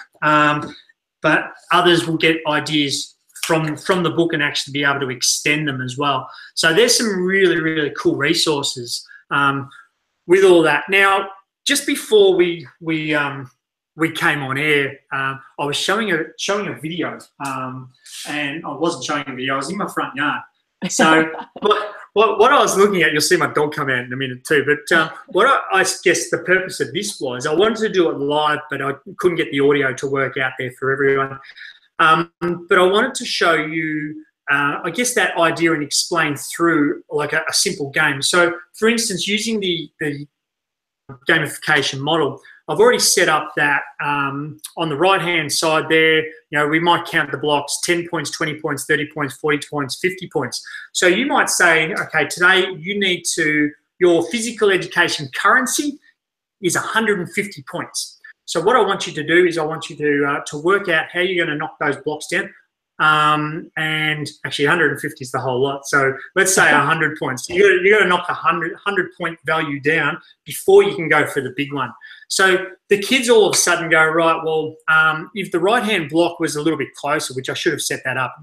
Speaker 2: but others will get ideas from the book and actually be able to extend them as well. So there's some really, really cool resources with all that. Now, just before we came on air, I was showing a video, and I wasn't showing a video. I was in my front yard, So what I was looking at, you'll see my dog come out in a minute too, but what I guess the purpose of this was, I wanted to do it live, but I couldn't get the audio to work out there for everyone. But I wanted to show you, I guess, that idea and explain through like a simple game. So, for instance, using the gamification model, I've already set up that on the right-hand side there, you know, we might count the blocks: 10 points, 20 points, 30 points, 40 points, 50 points. So you might say, okay, today you need to, your physical education currency is 150 points. So what I want you to do is I want you to work out how you're going to knock those blocks down. And actually 150 is the whole lot. So let's say 100 points. So you got to knock a 100 point value down before you can go for the big one. So the kids all of a sudden go, right, well, if the right-hand block was a little bit closer, which I should have set that up,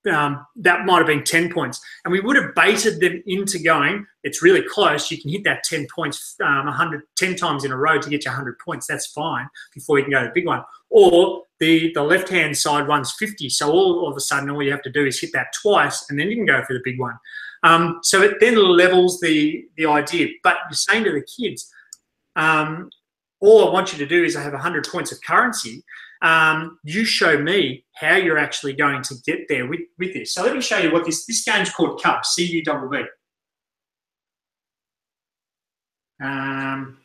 Speaker 2: that might have been 10 points. And we would have baited them into going, it's really close. You can hit that 10 points 10 times in a row to get you 100 points. That's fine before you can go to the big one. Or the left-hand side one's 50. So all of a sudden, all you have to do is hit that twice, and then you can go for the big one. So it then levels the idea. But you're saying to the kids, all I want you to do is I have 100 points of currency. You show me how you're actually going to get there with this. So let me show you what this game's called Cup, C-U-B-B.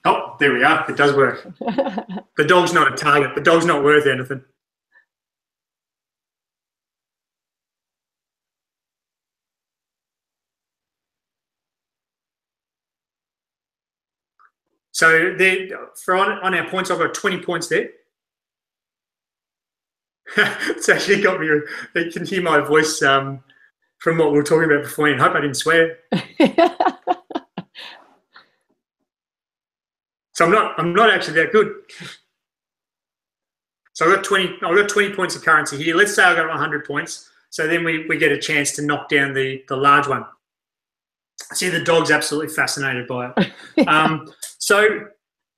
Speaker 2: Oh, there we are. It does work. The dog's not a target. The dog's not worth anything. So there, on our points, I've got 20 points there. It's actually got me. You can hear my voice from what we were talking about before. And I hope I didn't swear. So I'm not actually that good. So I've got 20 points of currency here. Let's say I've got 100 points. So then we get a chance to knock down the large one. See, the dog's absolutely fascinated by it. So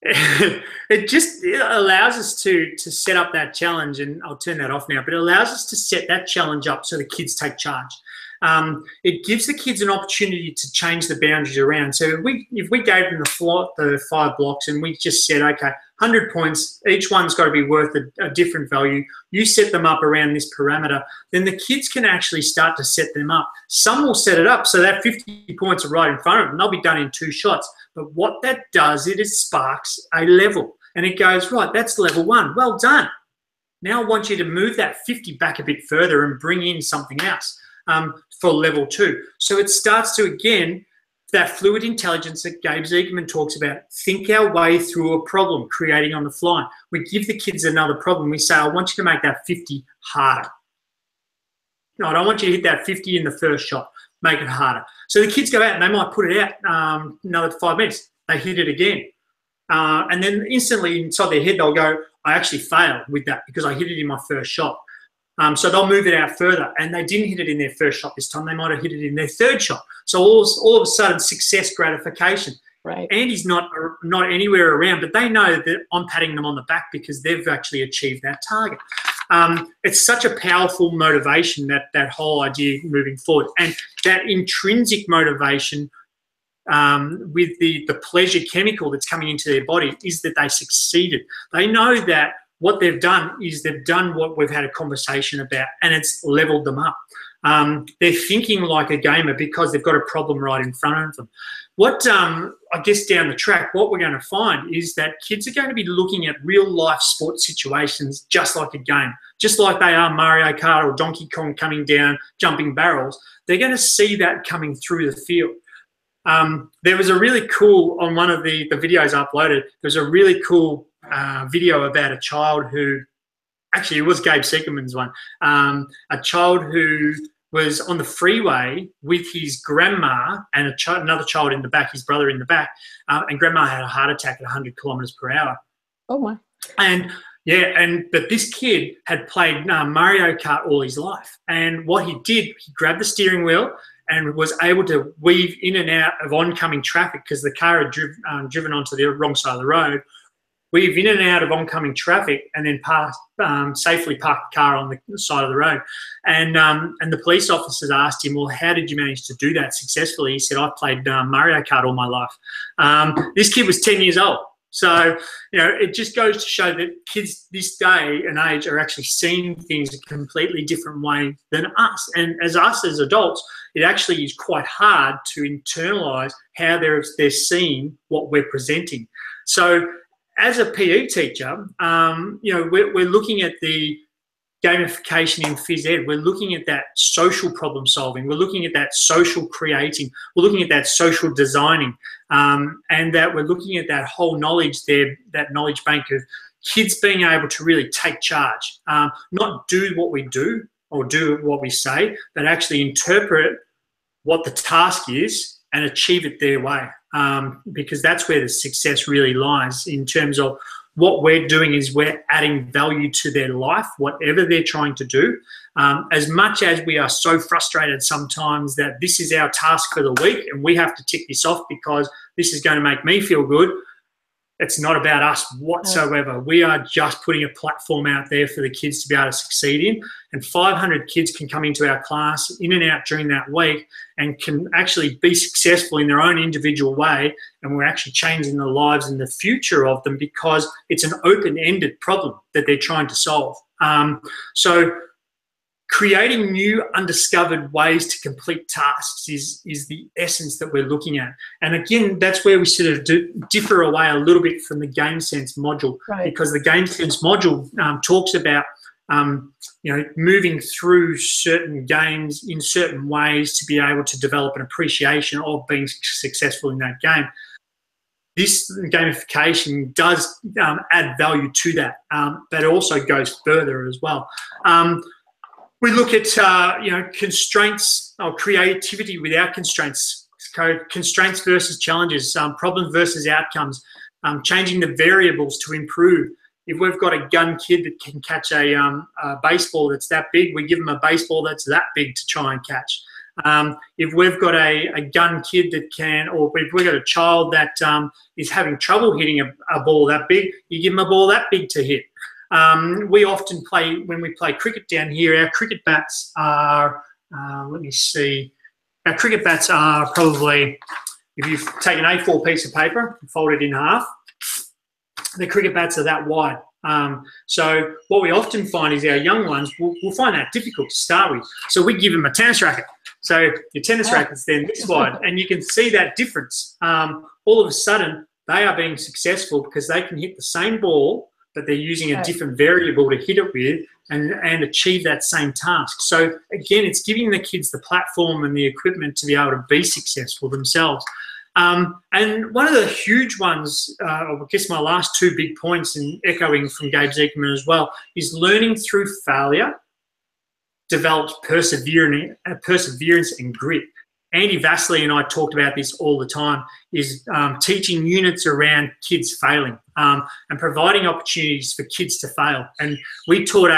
Speaker 2: it allows us to set up that challenge, and I'll turn that off now, but it allows us to set that challenge up so the kids take charge. It gives the kids an opportunity to change the boundaries around. So if we gave them the 5 blocks and we just said, okay, 100 points, each one's got to be worth a different value. You set them up around this parameter, then the kids can actually start to set them up. Some will set it up so that 50 points are right in front of them. They'll be done in 2 shots. But what that does, it sparks a level. And it goes, right, that's level 1. Well done. Now I want you to move that 50 back a bit further and bring in something else for level 2. So it starts to, again, that fluid intelligence that Gabe Ziegelman talks about, think our way through a problem, creating on the fly. We give the kids another problem. We say, I want you to make that 50 harder. No, I don't want you to hit that 50 in the first shot. Make it harder. So the kids go out and they might put it out another 5 minutes. They hit it again. And then instantly inside their head, they'll go, I actually failed with that because I hit it in my first shot. So they'll move it out further, and they didn't hit it in their first shot this time. They might have hit it in their 3rd shot. So all of a sudden, success gratification.
Speaker 1: Right.
Speaker 2: Andy's not anywhere around, but they know that I'm patting them on the back because they've actually achieved that target. It's such a powerful motivation, that whole idea moving forward, and that intrinsic motivation with the pleasure chemical that's coming into their body is that they succeeded. They know that what they've done is they've done what we've had a conversation about, and it's leveled them up. They're thinking like a gamer because they've got a problem right in front of them. What I guess down the track, what we're going to find is that kids are going to be looking at real life sports situations just like a game, just like they are Mario Kart or Donkey Kong coming down, jumping barrels. They're going to see that coming through the field. There was a really cool, on one of the videos I uploaded, there's a really cool video about a child who, actually it was Gabe Ziegelman's one, a child who was on the freeway with his grandma and another child in the back, his brother in the back, and grandma had a heart attack at 100 kilometers per hour.
Speaker 1: Oh my.
Speaker 2: And yeah, but this kid had played Mario Kart all his life, and what he did, he grabbed the steering wheel and was able to weave in and out of oncoming traffic because the car had driven onto the wrong side of the road, weave in and out of oncoming traffic, and then safely park the car on the side of the road. And the police officers asked him, well, how did you manage to do that successfully? He said, I played Mario Kart all my life. This kid was 10 years old. So, you know, it just goes to show that kids this day and age are actually seeing things a completely different way than us. And as us as adults, it actually is quite hard to internalize how they're seeing what we're presenting. So as a PE teacher, you know, we're looking at the gamification in phys ed. We're looking at that social problem solving. We're looking at that social creating. We're looking at that social designing, and that we're looking at that whole knowledge there, that knowledge bank of kids being able to really take charge, not do what we do or do what we say, but actually interpret what the task is and achieve it their way, because that's where the success really lies. In terms of what we're doing is we're adding value to their life, whatever they're trying to do. As much as we are so frustrated sometimes that this is our task for the week and we have to tick this off because this is going to make me feel good, it's not about us whatsoever. We are just putting a platform out there for the kids to be able to succeed in. And 500 kids can come into our class in and out during that week and can actually be successful in their own individual way. And we're actually changing the lives and the future of them because it's an open-ended problem that they're trying to solve. So creating new undiscovered ways to complete tasks is the essence that we're looking at. And again, that's where we sort of differ away a little bit from the Game Sense module, right? Because the Game Sense module talks about you know, moving through certain games in certain ways to be able to develop an appreciation of being successful in that game. This gamification does add value to that, but it also goes further as well. We look at you know, constraints or creativity without constraints, constraints versus challenges, problems versus outcomes, changing the variables to improve. If we've got a gun kid that can catch a baseball that's that big, we give them a baseball that's that big to try and catch. If we've got a gun kid that can, or if we've got a child that is having trouble hitting a ball that big, you give them a ball that big to hit. We often play, when we play cricket down here, our cricket bats are, let me see, our cricket bats are probably, if you take an A4 piece of paper and fold it in half, the cricket bats are that wide. So what we often find is our young ones will find that difficult to start with. So we give them a tennis racket. So your tennis racket's then this wide, and you can see that difference. All of a sudden, they are being successful because they can hit the same ball, but they're using a different variable to hit it with and achieve that same task. So again, it's giving the kids the platform and the equipment to be able to be successful themselves. And one of the huge ones, I guess my last two big points, and echoing from Gabe Zeekman as well, is learning through failure develops perseverance and grit. Andy Vasily and I talked about this all the time, is teaching units around kids failing and providing opportunities for kids to fail. And we taught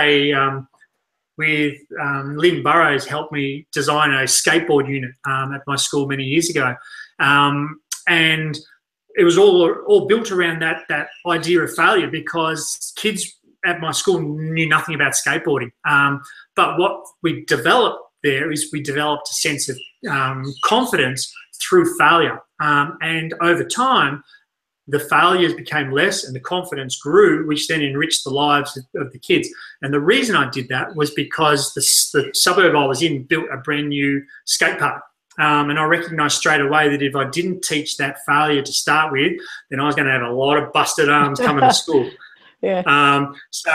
Speaker 2: with Lynn Burrows helped me design a skateboard unit at my school many years ago. And it was all built around that idea of failure, because kids at my school knew nothing about skateboarding. But what we developed there is we developed a sense of confidence through failure. And over time, the failures became less and the confidence grew, which then enriched the lives of the kids. And the reason I did that was because the suburb I was in built a brand new skate park. And I recognised straight away that if I didn't teach that failure to start with, then I was going to have a lot of busted arms coming to school. Yeah. So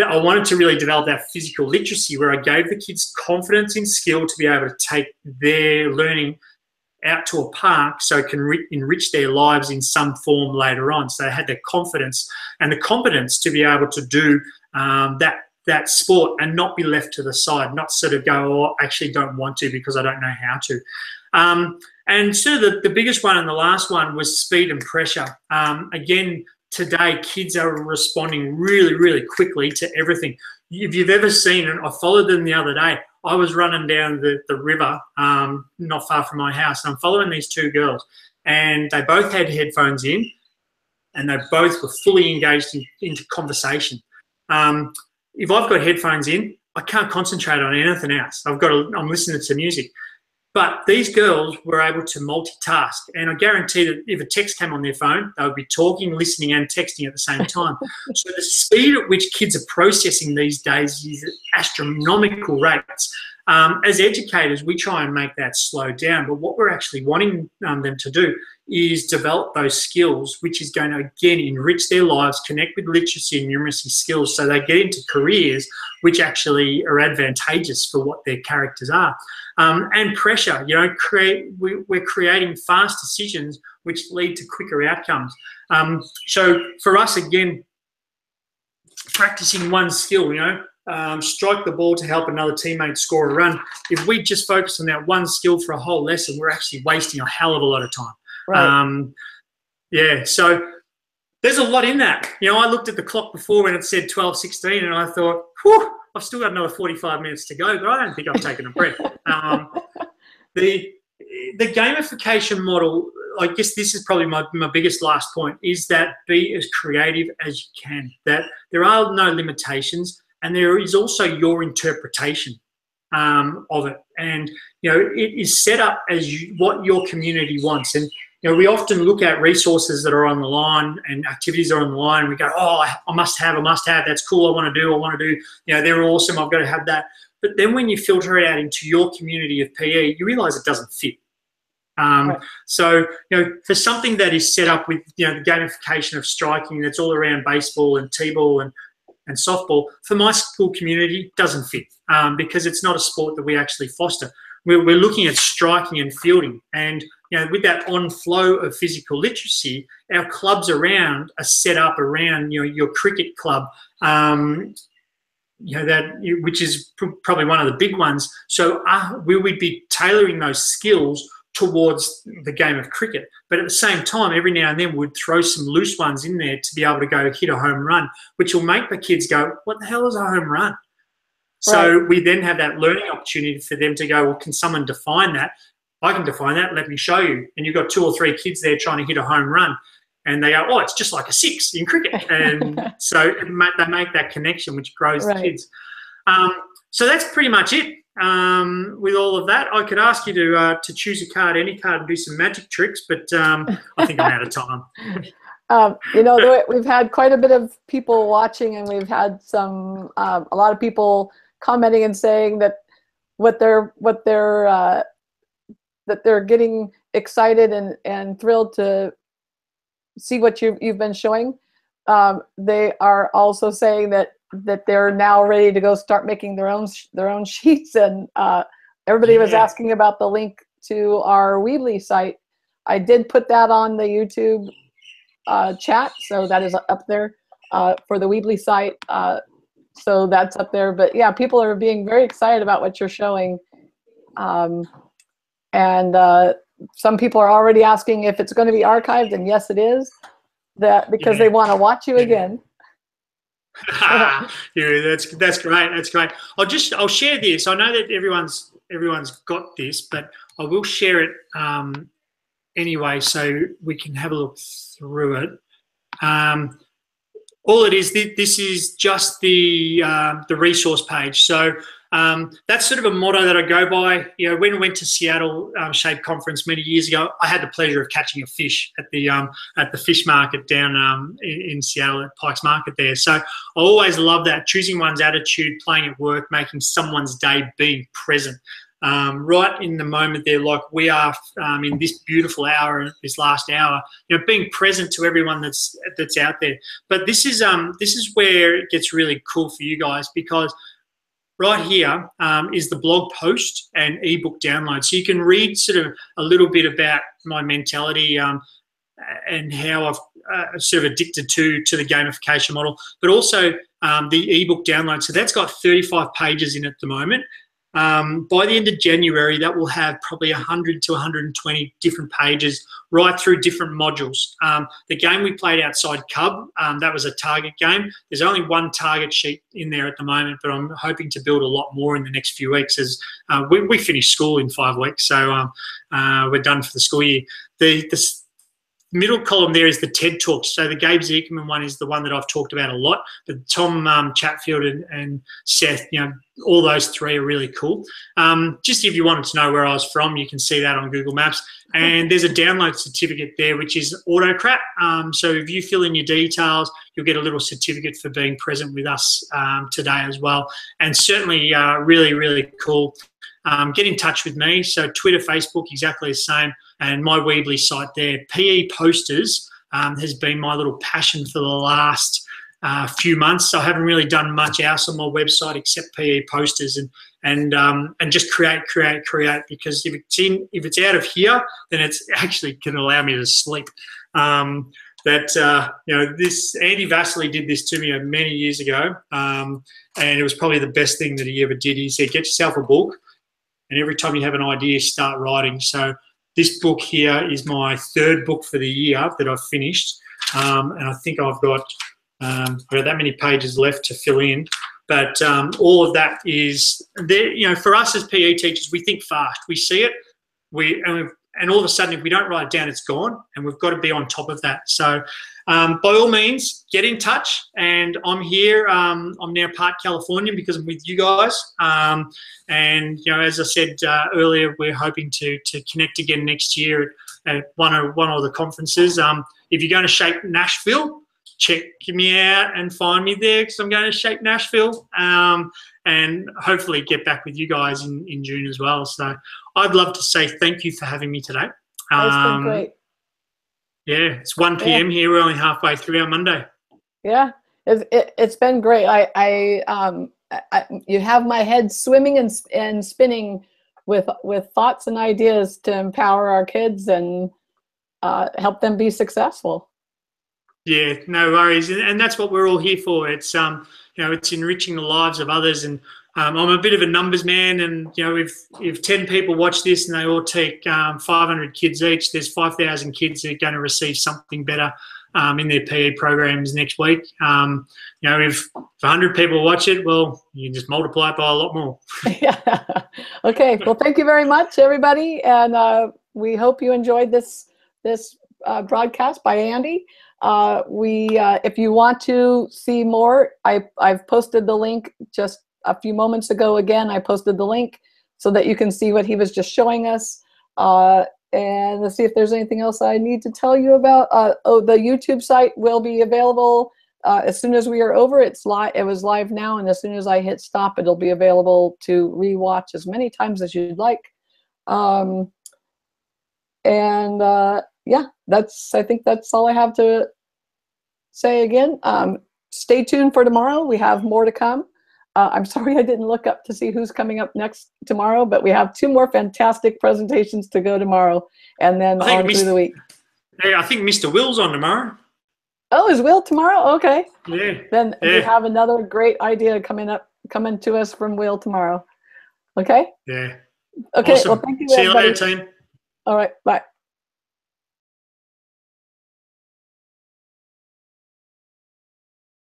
Speaker 2: I wanted to really develop that physical literacy where I gave the kids confidence in skill to be able to take their learning out to a park so it can enrich their lives in some form later on. So they had the confidence and the competence to be able to do that sport and not be left to the side, not sort of go, oh, I actually don't want to because I don't know how to. And sort of the biggest one and the last one was speed and pressure. Again, today, kids are responding really, really quickly to everything. If you've ever seen, and I followed them the other day, I was running down the river not far from my house, and I'm following these two girls, and they both had headphones in, and they both were fully engaged into conversation. If I've got headphones in, I can't concentrate on anything else. I'm listening to music. But these girls were able to multitask, and I guarantee that if a text came on their phone, they would be talking, listening, and texting at the same time. So the speed at which kids are processing these days is at astronomical rates. As educators, we try and make that slow down, but what we're actually wanting them to do is develop those skills, which is going to, again, enrich their lives, connect with literacy and numeracy skills so they get into careers which actually are advantageous for what their characters are. And pressure, we're creating fast decisions which lead to quicker outcomes. So for us, again, practicing one skill, strike the ball to help another teammate score a run. If we just focus on that one skill for a whole lesson, we're actually wasting a hell of a lot of time.
Speaker 1: Right.
Speaker 2: So there's a lot in that. I looked at the clock before when it said 12:16, and I thought, whew, I've still got another 45 minutes to go, but I don't think I've taken a breath. The gamification model, I guess this is probably my biggest last point, is that be as creative as you can, that there are no limitations, and there is also your interpretation of it. And, it is set up as what your community wants. And, we often look at resources that are on the line and activities that are on the line, and we go, oh, I must have, that's cool, I want to do, they're awesome, I've got to have that. But then when you filter it out into your community of PE, you realise it doesn't fit.
Speaker 1: Right.
Speaker 2: So, for something that is set up with, the gamification of striking that's all around baseball and t-ball and softball, for my school community, doesn't fit because it's not a sport that we actually foster. We're looking at striking and fielding, and with that on flow of physical literacy, our clubs around are set up around your cricket club, which is probably one of the big ones. So we would be tailoring those skills towards the game of cricket, but at the same time, every now and then we'd throw some loose ones in there to be able to go hit a home run, which will make the kids go, what the hell is a home run? So we then have that learning opportunity for them to go, well, can someone define that? I can define that. Let me show you. And you've got 2 or 3 kids there trying to hit a home run. And they go, oh, it's just like a 6 in cricket. And so they make that connection, which grows the kids. So that's pretty much it with all of that. I could ask you to choose a card, any card, and do some magic tricks, but I think I'm out of time.
Speaker 1: We've had quite a bit of people watching, and we've had a lot of people commenting and saying that that they're getting excited and thrilled to see what you've been showing. They are also saying that they're now ready to go start making their own sheets, and everybody was asking about the link to our Weebly site. I did put that on the YouTube chat, so that is up there for the Weebly site. So that's up there. But yeah, people are being very excited about what you're showing. And some people are already asking if it's going to be archived, and yes, it is. Because they want to watch you again.
Speaker 2: That's great. That's great. I'll share this. I know that everyone's got this, but I will share it anyway, so we can have a look through it. All it is, this is just the resource page. So that's sort of a motto that I go by. When I went to Seattle Shape Conference many years ago, I had the pleasure of catching a fish at the fish market down in Seattle at Pike's Market there. So I always love that, choosing one's attitude, playing at work, making someone's day, being present. Right in the moment there, like we are in this beautiful hour, this last hour, being present to everyone that's out there. But this is where it gets really cool for you guys, because right here is the blog post and ebook download. So you can read sort of a little bit about my mentality and how I've sort of addicted to the gamification model, but also the ebook download. So that's got 35 pages in it at the moment. By the end of January, that will have probably 100 to 120 different pages right through different modules. The game we played outside Cub, that was a target game. There's only one target sheet in there at the moment, but I'm hoping to build a lot more in the next few weeks as we finish school in 5 weeks. So we're done for the school year. The middle column there is the TED Talks. So the Gabe Ziekerman one is the one that I've talked about a lot. But Tom Chatfield and Seth, all those three are really cool. Just if you wanted to know where I was from, you can see that on Google Maps. And there's a download certificate there, which is Autocrat. So if you fill in your details, you'll get a little certificate for being present with us today as well. And certainly really, really cool. Get in touch with me. So Twitter, Facebook, exactly the same. And my Weebly site there. PE posters has been my little passion for the last few months. So I haven't really done much else on my website except PE posters and just create, because if it's out of here, then it's actually can allow me to sleep. This Andy Vasily did this to me many years ago, and it was probably the best thing that he ever did. He said, get yourself a book, and every time you have an idea, start writing. So this book here is my third book for the year that I've finished, and I think I've got that many pages left to fill in. But all of that is there. For us as PE teachers, we think fast. We see it, and all of a sudden, if we don't write it down, it's gone, and we've got to be on top of that. So by all means, get in touch. And I'm here. I'm now part Californian because I'm with you guys. And as I said earlier, we're hoping to connect again next year at one of the conferences. If you're going to Shape Nashville, check me out and find me there, because I'm going to Shape Nashville, and hopefully get back with you guys in June as well. So I'd love to say thank you for having me today.
Speaker 1: It's been great.
Speaker 2: Yeah, it's 1 p.m. here. We're only halfway through our Monday.
Speaker 1: Yeah, it's been great. You have my head swimming and spinning with thoughts and ideas to empower our kids and help them be successful.
Speaker 2: Yeah, no worries, and that's what we're all here for. It's it's enriching the lives of others, and I'm a bit of a numbers man, and if 10 people watch this and they all take 500 kids each, there's 5,000 kids that are going to receive something better in their PE programs next week. If 100 people watch it, well, you can just multiply it by a lot more. Yeah.
Speaker 1: Okay. Well, thank you very much, everybody, and we hope you enjoyed this broadcast by Andy. If you want to see more, I've posted the link just a few moments ago. Again, I posted the link so that you can see what he was just showing us. And let's see if there's anything else I need to tell you about. The YouTube site will be available as soon as we are over. It's live. It was live now, and as soon as I hit stop, it'll be available to rewatch as many times as you'd like. Yeah, I think that's all I have to say again. Stay tuned for tomorrow. We have more to come. I'm sorry I didn't look up to see who's coming up next tomorrow, but we have 2 more fantastic presentations to go tomorrow, and then on through the week.
Speaker 2: Yeah, I think Mr. Will's on tomorrow.
Speaker 1: Oh, is Will tomorrow? Okay.
Speaker 2: Yeah.
Speaker 1: Then we have another great idea coming to us from Will tomorrow. Okay?
Speaker 2: Yeah.
Speaker 1: Okay.
Speaker 2: Awesome.
Speaker 1: Well, thank you,
Speaker 2: See
Speaker 1: everybody.
Speaker 2: you later, team.
Speaker 1: All right. Bye.